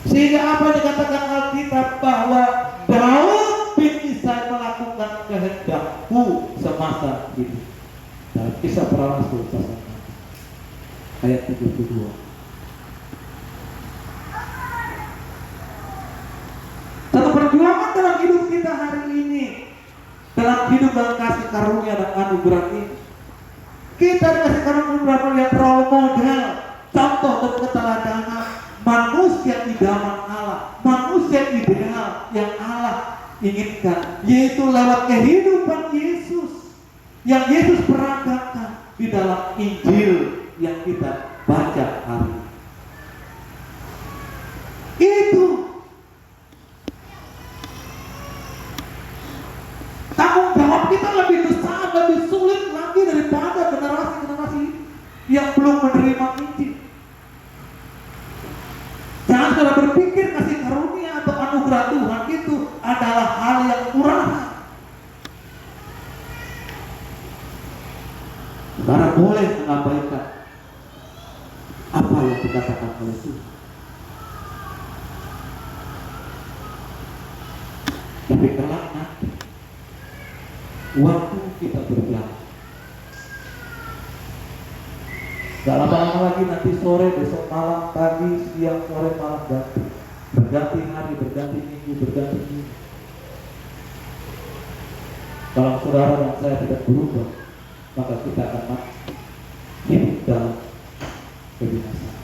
Sehingga apa yang dikatakan Alkitab bahwa Daud bin Isai melakukan kehendakmu semasa hidup. Dalam Kisah Para Rasul pasal 6 ayat 72. Satu perjuangan dalam hidup kita hari ini, dalam hidup dalam kasih karunia dan anugerah ini, kita dikasih karunia melihat role model, contoh dan keteladanan manusia idaman Allah, manusia ideal yang Allah inginkan, yaitu lewat kehidupan Yesus yang Yesus peragakan di dalam Injil yang kita baca hari ini. Itu tanggung jawab kita lebih besar, lebih sulit lagi daripada generasi-generasi yang belum menerima Injil. Jangan saudara berpikir kasih karunia atau anugerah Tuhan itu adalah hal yang murahan. Saudara boleh mengabaikan apa yang dikatakan oleh Tuhan. Tapi kelak nanti waktu kita berjalan, gak lama-lama lagi nanti sore, besok malam, pagi, siang, sore, malam ganti. Berganti hari, berganti minggu, berganti minggu. Kalau saudara dan saya tidak berubah, maka kita akan mati hidup dalam kebinasaan.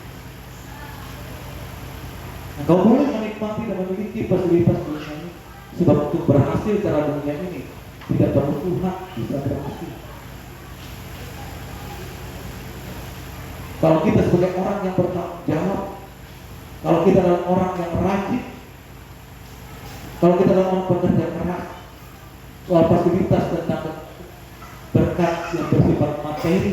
Engkau boleh menikmati dan memiliki fasilitas dunia ini, sebab untuk berhasil cara dunia ini tidak perlu Tuhan bisa berhasil. Kalau kita sebagai orang yang bertanggung jawab, kalau kita adalah orang yang rajin, kalau kita adalah orang pekerja keras, soal fasilitas tentang berkat yang bersifat materi,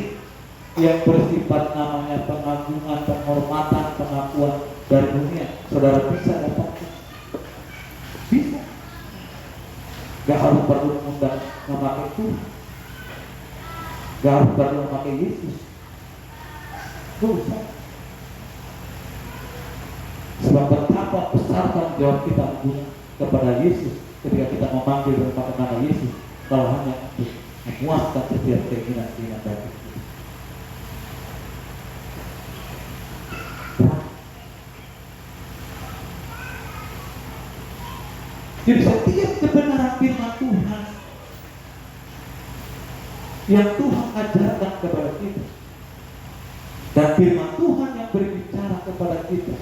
yang bersifat namanya pengagungan, penghormatan, pengakuan dari dunia, saudara bisa dapatkan. Bisa. Gak harus perlu mengundang memakai Tuhan, gak harus perlu memakai Yesus. Dosa. Sebab betapa besar tanggung jawab kita kepada Yesus ketika kita memanggil dan memakai nama Yesus, kalau hanya untuk memuaskan setiap keinginan-keinginan dari kita. Jadi setiap kebenaran firman Tuhan yang Tuhan ajarkan kepada kita, dan firman Tuhan yang berbicara kepada kita,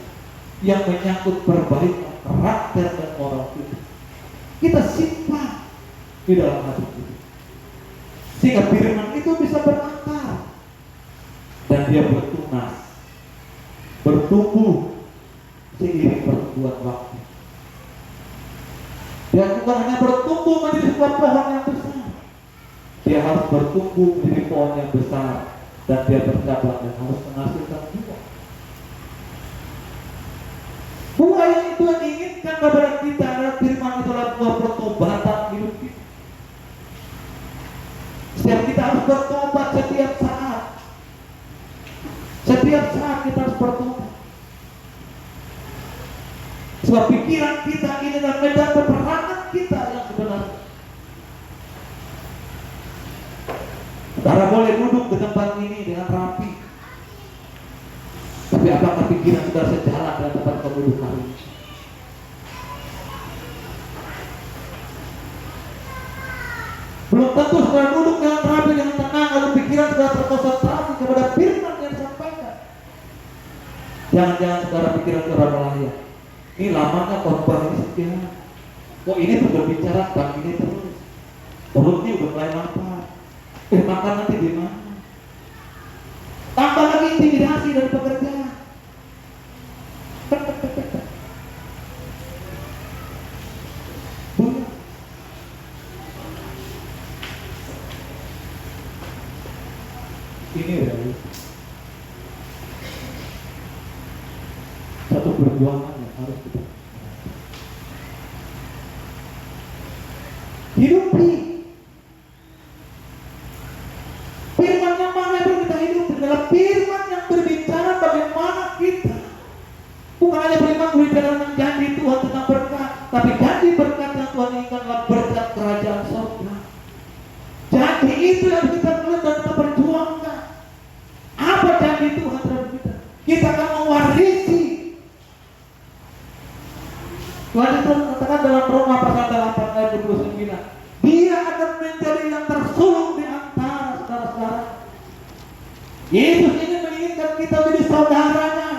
yang menyangkut perbaikan karakter dan moral kita simpan di dalam hati kita, sehingga firman itu bisa berakar dan dia bertunas, bertumbuh seiring pertumbuhan waktu. Dia bukan hanya bertumbuh menjadi sebuah pohon yang besar, dia harus bertumbuh menjadi pohon yang besar, dan dia bercabang dan harus menghasilkan buah. Buah yang Tuhan inginkan kepada kita adalah firman itu adalah buah pertobatan hidup kita. Setiap kita harus bertobat setiap Setiap saat kita harus bertobat. Sebab pikiran kita ini adalah medan peperangan kita yang sebenarnya. Saudara boleh duduk di tempat ini dengan rapi, tapi apakah pikiran saudara sejalan dengan tempat kamu duduk hari ini? Belum tentu saudara duduk dengan rapi, dengan tenang, lalu pikiran saudara terkonsentrasi kepada firman yang disampaikan. Jangan-jangan saudara pikiran saudara melayang. Ini lamanya khotbah ini sekian. Kok ini tuh berbicara tentang ini terus. Perutnya udah mulai lapar. Makan nanti di mana? Tambah lagi intimidasi dari pekerjaan. Ini adalah satu perjuangan yang harus kita hidupi. Firman yang mana yang kita hidup adalah firman yang berbicara bagaimana kita, bukan hanya firman berbicara tentang janji Tuhan tentang berkat, tapi janji berkat yang Tuhan inginkan adalah berkat kerajaan surga. Janji itu yang kita tulis dan kita perjuangkan. Apa janji Tuhan terhadap kita? Kita akan mewarisi. Tuhan itu katakan dalam Roma pasal 8 ayat 29, Dia akan menjadi yang tersulung di antara saudara-saudara. Yesus ini menginginkan kita menjadi saudaranya.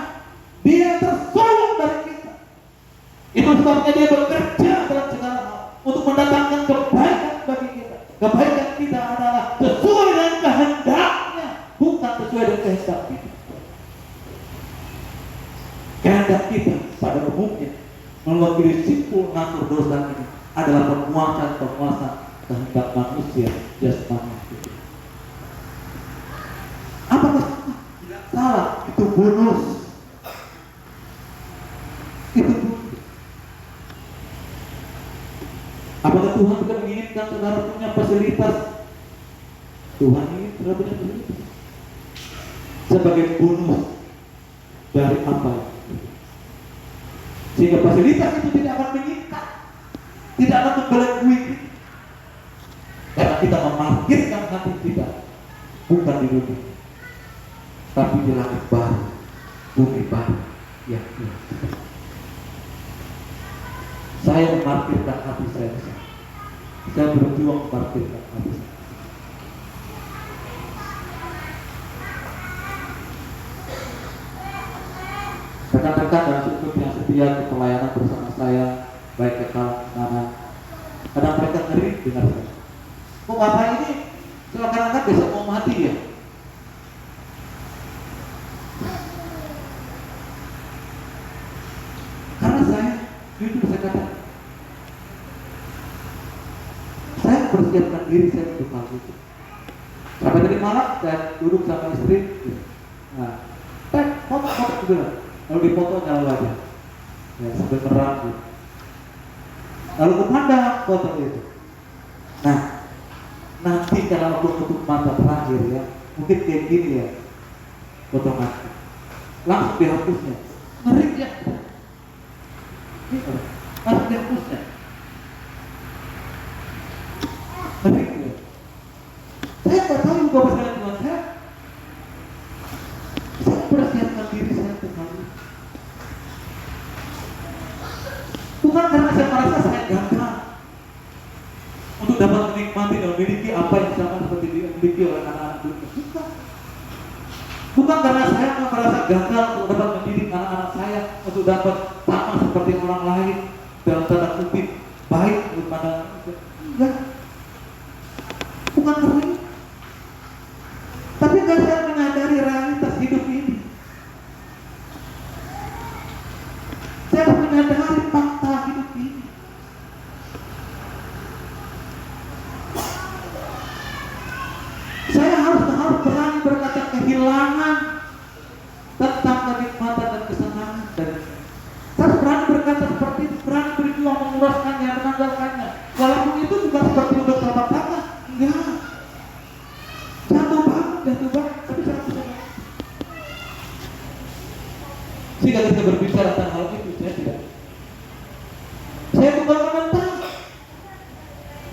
Dia tersulung dari kita. Itu sebabnya Dia bekerja dalam segala hal untuk mendatangkan kebaikan bagi kita. Kebaikan kita adalah sesuai dengan kehendaknya, bukan sesuai dengan kehendak kita. Kehendak kita pada umumnya mewakili simpul natur dosa ini adalah penguasa kehendak manusia jasmani. Apakah salah? Tidak salah. Itu bonus. Itu bonus. Apakah Tuhan tidak menginginkan saudara punya fasilitas? Tuhan ingin saudara punya fasilitas sebagai bonus dari apa? Sehingga fasilitas itu tidak akan meningkat, tidak akan membelenggu kita, karena kita memarkirkan hati kita bukan di dunia, tapi di langit baru, bumi baru yang indah. Saya memarkirkan hati saya. Saya berjuang memarkirkan hati saya. Rekan-rekan dan struktur yang setia ke pelayanan bersama saya, baik ke kanan, kadang mereka ngeri dengar saya. Kok bapak ini seakan-akan besok mau mati ya? Karena saya, jujur saya katakan, saya mempersiapkan diri saya untuk hal itu. Sampai tadi malam saya duduk sama istri, nah, foto juga. Lalu dipoto nyala aja, ya sampai merah gitu. Lalu kemana foto itu? Nah, nanti kalau aku tutup mata terakhir ya, mungkin kayak gini ya, foto mati, langsung dihapusnya, ngeri ya, langsung dihapusnya, ngeri ya. Saya nggak tahu juga masalah Tuhan saya persiapkan diri saya untuk hal itu. Bukan karena saya merasa saya gagal untuk dapat menikmati dan memiliki apa yang sama seperti dimiliki oleh anak-anak dunia. Bukan karena saya merasa gagal untuk dapat mendidik anak-anak saya untuk dapat sama seperti orang lain dalam tanda kutip baik menurut pandangan saya. Enggak. Bukan karena itu. Tapi karena saya menyadari realitas hidup ini. Saya menyadari fakta hidup ini. Saya harus berani berkata kehilangan tentang kenikmatan dan kesenangan dari saya. Saya harus berani berkata seperti itu, berani berjuang menguraskannya, menanggalkannya. Walaupun itu bukan seperti untuk telapak tangan, enggak. Sehingga ketika berbicara tentang hal itu, saya bukan menentang.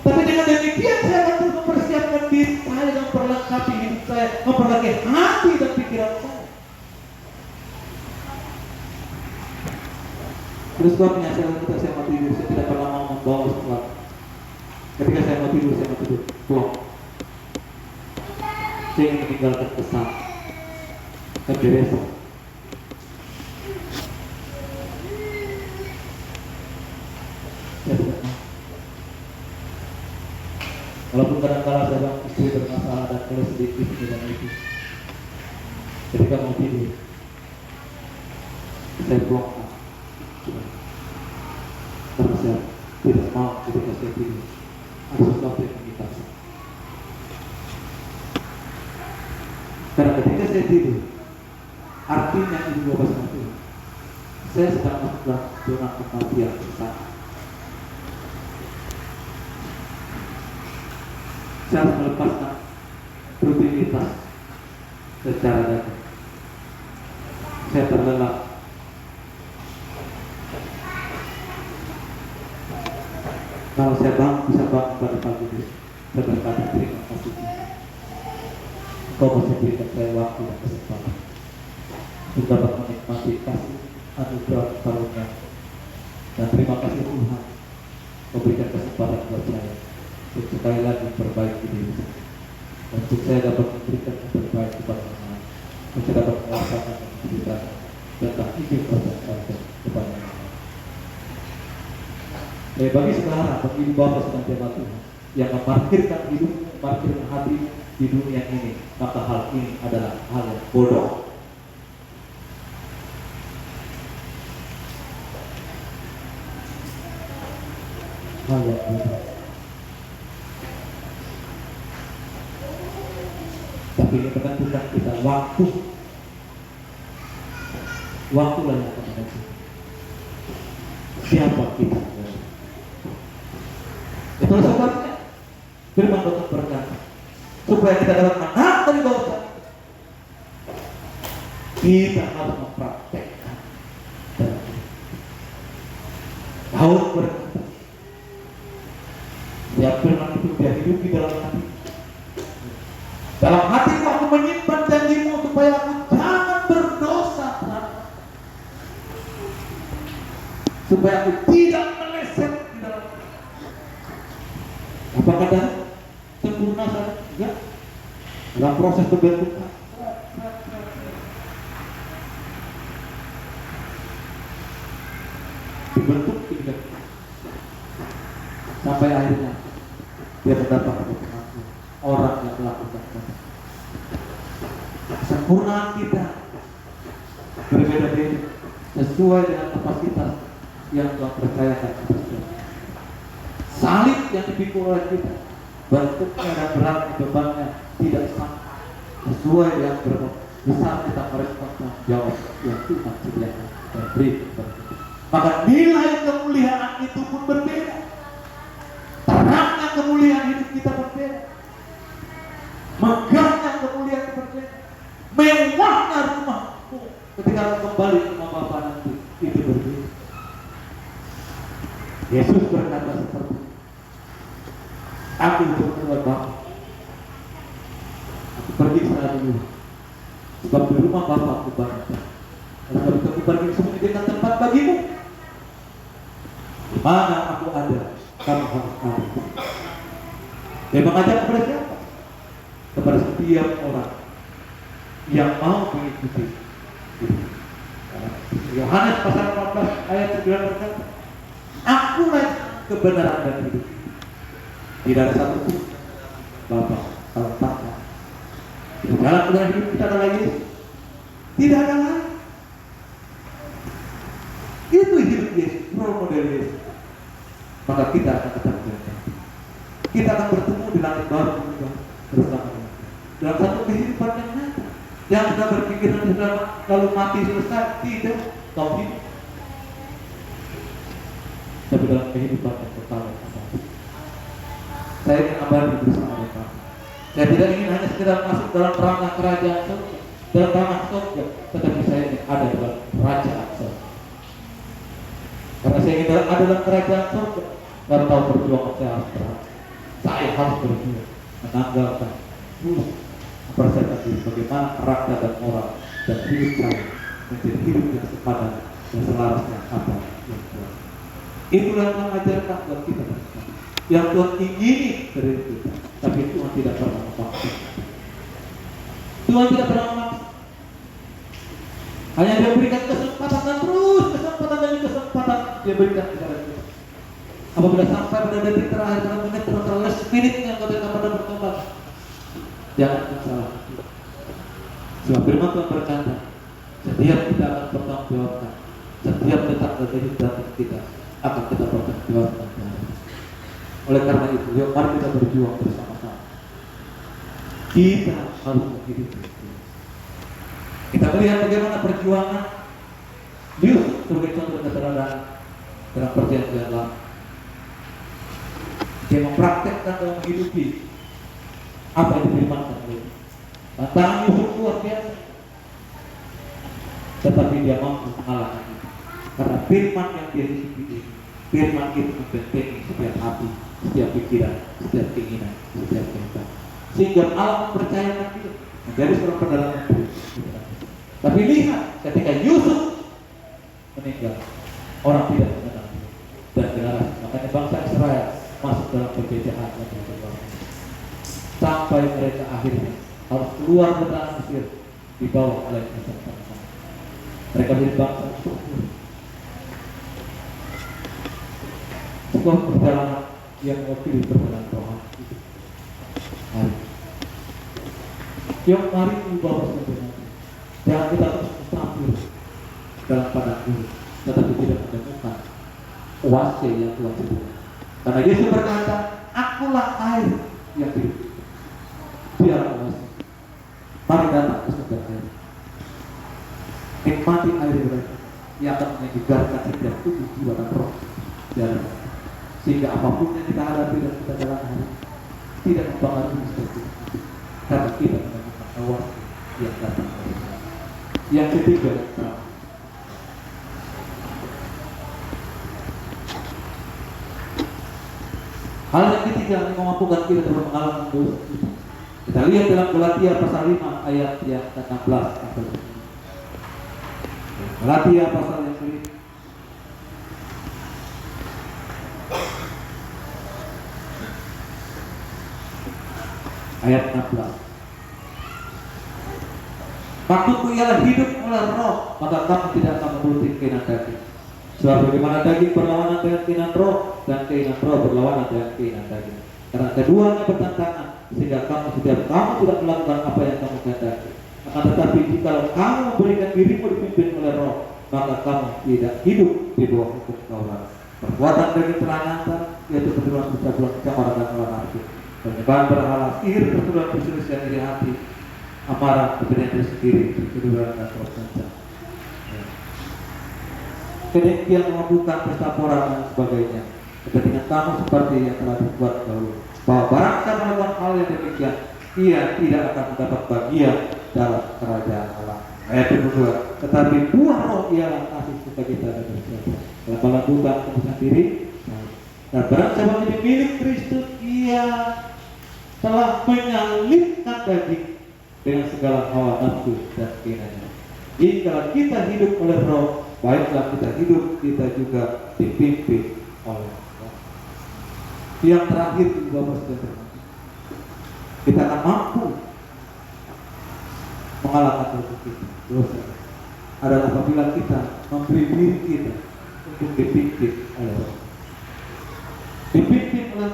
Tapi dengan demikian saya akan terus mempersiapkan diri saya, memperlengkapi hidup saya, memperlengkapi hati dan pikiran saya. Terus Tuhan menyatakan ketika saya mau tidur, saya tidak pernah mau membawa sesuatu. Ketika saya mau tidur, plong. Saya ingin meninggalkan kesan keberesan. Saya tidak mau. Walaupun kadang-kadang saya bilang istri bermasalah dan kalau sedikit dengan itu, ketika mau tidur, saya plongkan. Karena saya tidak mau ketika saya tidur ada sesuatu yang mengikat saya. Karena ketika saya tidur, artinya ini 12 nanti, saya sedang masuk dalam zona kematian bersama. Saya harus melepaskan rutinitas secara daging. Saya terlelap. Kalau saya bisa bangun pada pagi ini, saya berkata terima kasih Tuhan. Engkau masih berikan saya waktu dan kesempatan untuk dapat menikmati kasih anugerah karunia. Dan terima kasih Tuhan memberikan kesempatan buat saya untuk sekali lagi perbaiki diri saya. Dan untuk saya dapat memberikan yang terbaik kepada orang lain, untuk saya dapat melaksanakan dan memberikan tentang hidup dan kepada orang lain. Bagi saudara, bagi ibu bapak sedang jemaat Tuhan yang memarkirkan hidup, memarkirkan hati di dunia ini, maka hal ini adalah hal yang bodoh. Hal yang bodoh. Tapi ini menentukan kita waktu. Waktulah yang akan menentukan siapa kita. Itulah sebabnya firman Tuhan berkata, supaya kita dapat menang dari dosa, kita harus mempraktekkan. Daud berkata, ya firman itu dia hidup di dalam hati. Dalam hatiku aku menyimpan janjimu supaya aku jangan berdosa, supaya aku tidak meleset di dalam. Apakah ada sempurna saja? Enggak. Dalam proses pembentukan dibentuk tidak sampai akhirnya dia mendapat pengakuan orang yang melakukan kesempurnaan kita berbeda-beda sesuai dengan kapasitas yang Tuhan percayakan kepada kita. Salib yang dipikul oleh kita, bentuknya dan beratnya bebannya tidak sama sesuai yang besar kita merespon jawab yang Tuhan sediakan dan beri kepada kita. Maka nilai kemuliaan itu pun berbeda. Terangnya kemuliaan hidup kita berbeda. Megahnya kemuliaan berbeda. Mewahnya rumahku ketika kembali ke rumah Bapa nanti itu berbeda. Yesus berkata seperti, aku berdoa Bapa, aku pergi sana dulu, sebab di rumah Bapa aku banyak. Lalu aku pergi sembunyikan tempat bagimu. Di mana aku ada, kamu harus ada. Dia mengajak kepada siapa? Kepada setiap orang yang mau mengikuti. Yohanes pasal 14 ayat 9 berkata, akulah kebenaran dan hidup. Tidak ada satu pun Bapa kalau tak di dalam kebenaran hidup kita adalah Yesus. Tidak ada lain. Itu hidup Yesus, role model Yesus. Maka kita akan tetap jalan. Kita akan bertemu di langit baru bersama Dia. Dalam satu kehidupan yang nyata. Yang sudah berpikiran sudah lalu mati selesai, tidak, kau hidup. Tapi dalam kehidupan yang kekal. Saya ingin abadi bersama Bapa. Saya tidak ingin hanya sekedar masuk dalam rangka kerajaan surga, dalam tanah surga, tetapi saya ingin ada dalam kerajaan surga. Karena saya ingin ada dalam kerajaan surga, karena tahu perjuangan saya harus berat. Saya harus berjuang menanggalkan dulu mempersiapkan diri bagaimana karakter dan moral dan hidup saya menjadi hidup yang sepadan dan selaras dengan apa yang Tuhan. Itulah yang mengajarkan buat kita yang Tuhan ingini dari kita, tapi Tuhan tidak pernah memaksa. Tuhan tidak pernah memaksa. Hanya Dia berikan kesempatan dan terus kesempatan demi kesempatan Dia berikan kepada kita. Apabila sampai pada detik terakhir, pada menit terakhir, last minute yang kau tidak pada bertobat, jangan salah. Sebab firman Tuhan berkata, setiap kita akan bertanggungjawabkan, setiap detak dari hidup kita akan kita bertanggungjawabkan. Oleh karena itu, yuk mari kita berjuang bersama-sama. Kita harus menghidupi. Kita melihat bagaimana perjuangan Yusuf sebagai contoh keteladanan dalam perjanjian lama. Dia mempraktekkan dalam menghidupi apa yang difirmankan oleh Dia. Tantangan Yusuf luar biasa, tetapi dia mampu mengalahkan itu. Karena firman yang dia hidupi, firman itu membentengi setiap hati, setiap pikiran, setiap keinginan, setiap kehendak, sehingga Allah mempercayakan dia menjadi seorang penerang negeri. Tapi lihat, ketika Yusuf meninggal, orang tidak mengenal dia dan generasi. Makanya bangsa Israel masuk dalam penjajahan sampai mereka akhirnya harus keluar dari tanah Mesir dibawa oleh Musa. Mereka menjadi bangsa sebuah perjalanan yang mewakili perjalanan rohani. Mari dibawa sebenarnya. Jangan kita terus musafir dalam padang gurun, tetapi tidak menemukan oase yang Tuhan sebutkan. Karena Yesus berkata, akulah air yang hidup. Biar oase. Mari datang ke sumber air. Nikmati air mereka yang akan menyegarkan setiap tubuh, jiwa dan roh. Sehingga apapun yang kita hadapi dan kita jalani tidak mempengaruhi seperti itu. Karena kita menemukan oase yang datang dari Tuhan. Yang ketiga, hal yang ketiga yang memampukan kita dalam mengalahkan dosa. Kita lihat dalam Galatia pasal 5 ayat yang ke-16. Galatia pasal yang ke-5 ayat 16. Maksudku ialah hidup oleh roh, maka kamu tidak akan menuruti keinginan daging. Sebab bagaimana daging berlawanan dengan keinginan roh, dan keinginan roh berlawanan dengan keinginan daging. Karena keduanya bertentangan, sehingga setiap kamu tidak melakukan apa yang kamu kehendaki. Akan tetapi jika kamu memberikan dirimu dipimpin oleh roh, maka kamu tidak hidup di bawah hukum Taurat. Perbuatan daging telah nyata, yaitu keturunan percabulan, kecemaran dan hawa nafsu, penyembahan berhala, sihir, perturuan perselisihan iri hati, amarah, kebenaran sendiri, kedua dan perasaan. Kedengkian, memabukkan, persaporan dan sebagainya. Kepentingan kamu seperti yang telah dibuat dahulu. Bahwa barang siapa melakukan hal yang demikian, ia tidak akan mendapat bagian dalam kerajaan Allah. Ayat 22. Tetapi buah roh ialah kasih, sukacita dan bersabar, dalam melakukan keputusan diri. Dan barang siapa menjadi milik Kristus, ia telah menyalibkan daging dengan segala hawa nafsu dan keinginannya. Jika kita hidup oleh roh, baiklah kita hidup, kita juga dipimpin oleh roh. Yang terakhir di bawah kita akan mampu mengalahkan dosa kita. Dosa adalah apabila kita memberi diri kita untuk dipimpin oleh roh. Dipimpin oleh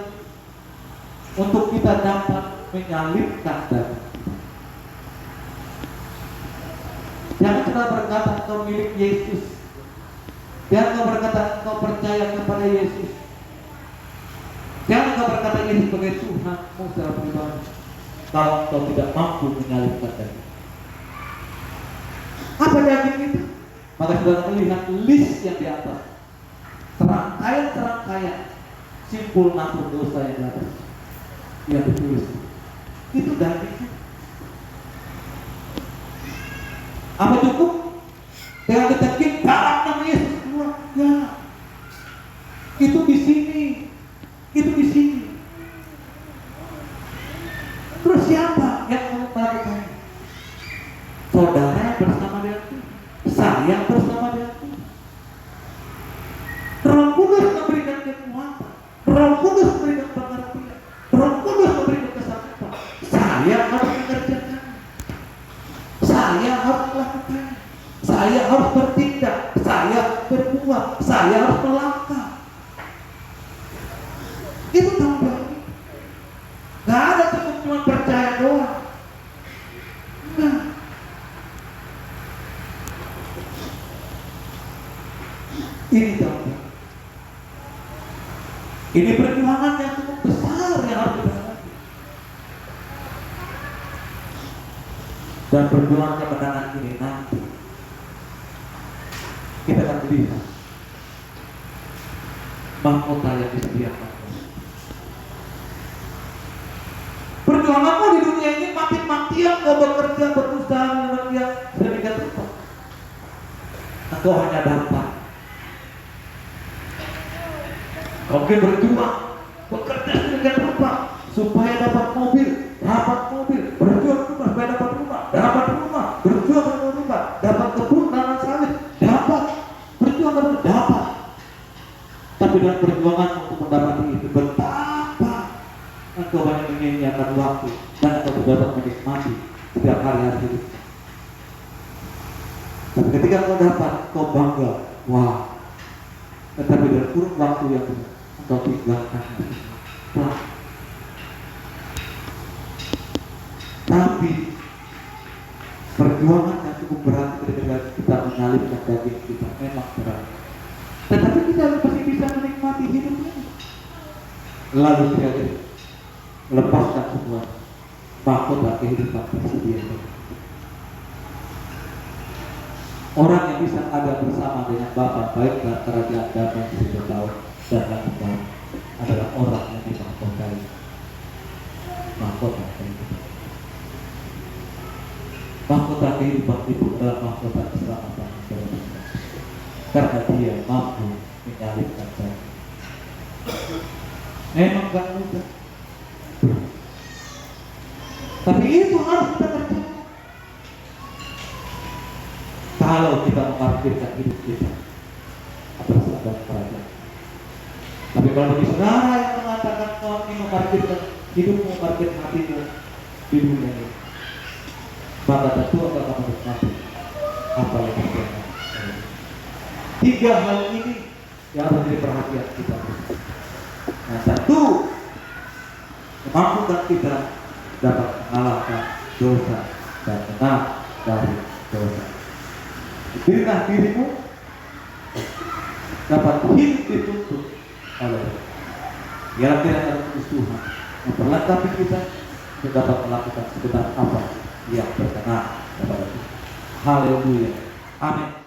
untuk kita dapat menyalibkan daging. Jangan kita berkata engkau milik Yesus. Jangan kau berkata engkau percaya kepada Yesus. Jangan kau berkata ini sebagai Tuhanmu secara pribadi, kalau kau tidak mampu menyalibkan daging. Apa daging itu? Maka sudah melihat list yang di atas, serangkaian simpul nafsu dosa yang di atas, yang ditulis. Itu daging. Apa cukup dengan detekin darah nama Yesus keluar? Ya, itu di sini, itu di sini. Terus siapa yang mau melakukan? Saudara bersama dengan Tuhan, saya bersama dengan Tuhan. Roh Kudus memberikan kekuatan, Roh Kudus memberikan pengertian, Roh Kudus memberikan kesanggupan. Saya harus mengerjakan, saya harus melakukan, saya harus bertindak, saya harus berbuat, saya harus melangkah. Itu tanggung jawab. Gak ada cukup cuma percaya doang. Enggak. Ini tanggung jawab. Ini perjuangan yang cukup besar yang harus kita hadapi. Dan perjuangan kemenangan ini nanti kita akan lihat mahkota yang disediakan. Perjuanganmu di dunia ini mati-matian kau bekerja, berusaha, yang sedemikian rupa. Engkau hanya dapat. Kau mungkin berjuang, bekerja sedemikian rupa supaya dapat mobil, berjuang rumah supaya dapat rumah, berjuang rumah, dapat kebun, nanam sawit, dapat, berjuang dapat. Tapi dengan perjuangan untuk mendapati itu betapa engkau banyak menyanyiakan waktu dan engkau dapat menikmati setiap hari hidup. Tapi ketika kau dapat, kau bangga, wah. Tetapi dalam kurun waktu yang engkau tinggalkan, wah. Tapi perjuangan yang cukup berat ketika kita menyalipkan daging kita memang berat. Tetapi kita masih bisa menikmati hidup ini. Lalu tiada lepaskan semua mahkota kehidupan tersedia. Orang yang bisa ada bersama dengan Bapa baik dalam kerajaan damai 1000 tahun dan langit tahun adalah orang yang dimahkotai mahkota kehidupan. Mahkota kehidupan itu adalah mahkota keselamatan karena dia mampu menyalipkan saya. Memang gak mudah, tapi itu harus kita kerjakan. Kalau kita memarkirkan hidup kita atas adat kerajaan. Tapi kalau bagi saudara yang mengatakan kau ingin memarkirkan hidupmu, memarkirkan hatimu di dunia ini, maka tentu akan menikmati apa yang terjadi. 3 hal ini yang harus menjadi perhatian kita. Nah, satu, memampukan kita dapat mengalahkan dosa dan menang dari dosa. Dirilah dirimu dapat hidup dituntut oleh kira-kira Tuhan memperlengkapi kita untuk dapat melakukan sebenarnya apa yang berkenan kepada Tuhan. Haleluya. Amin.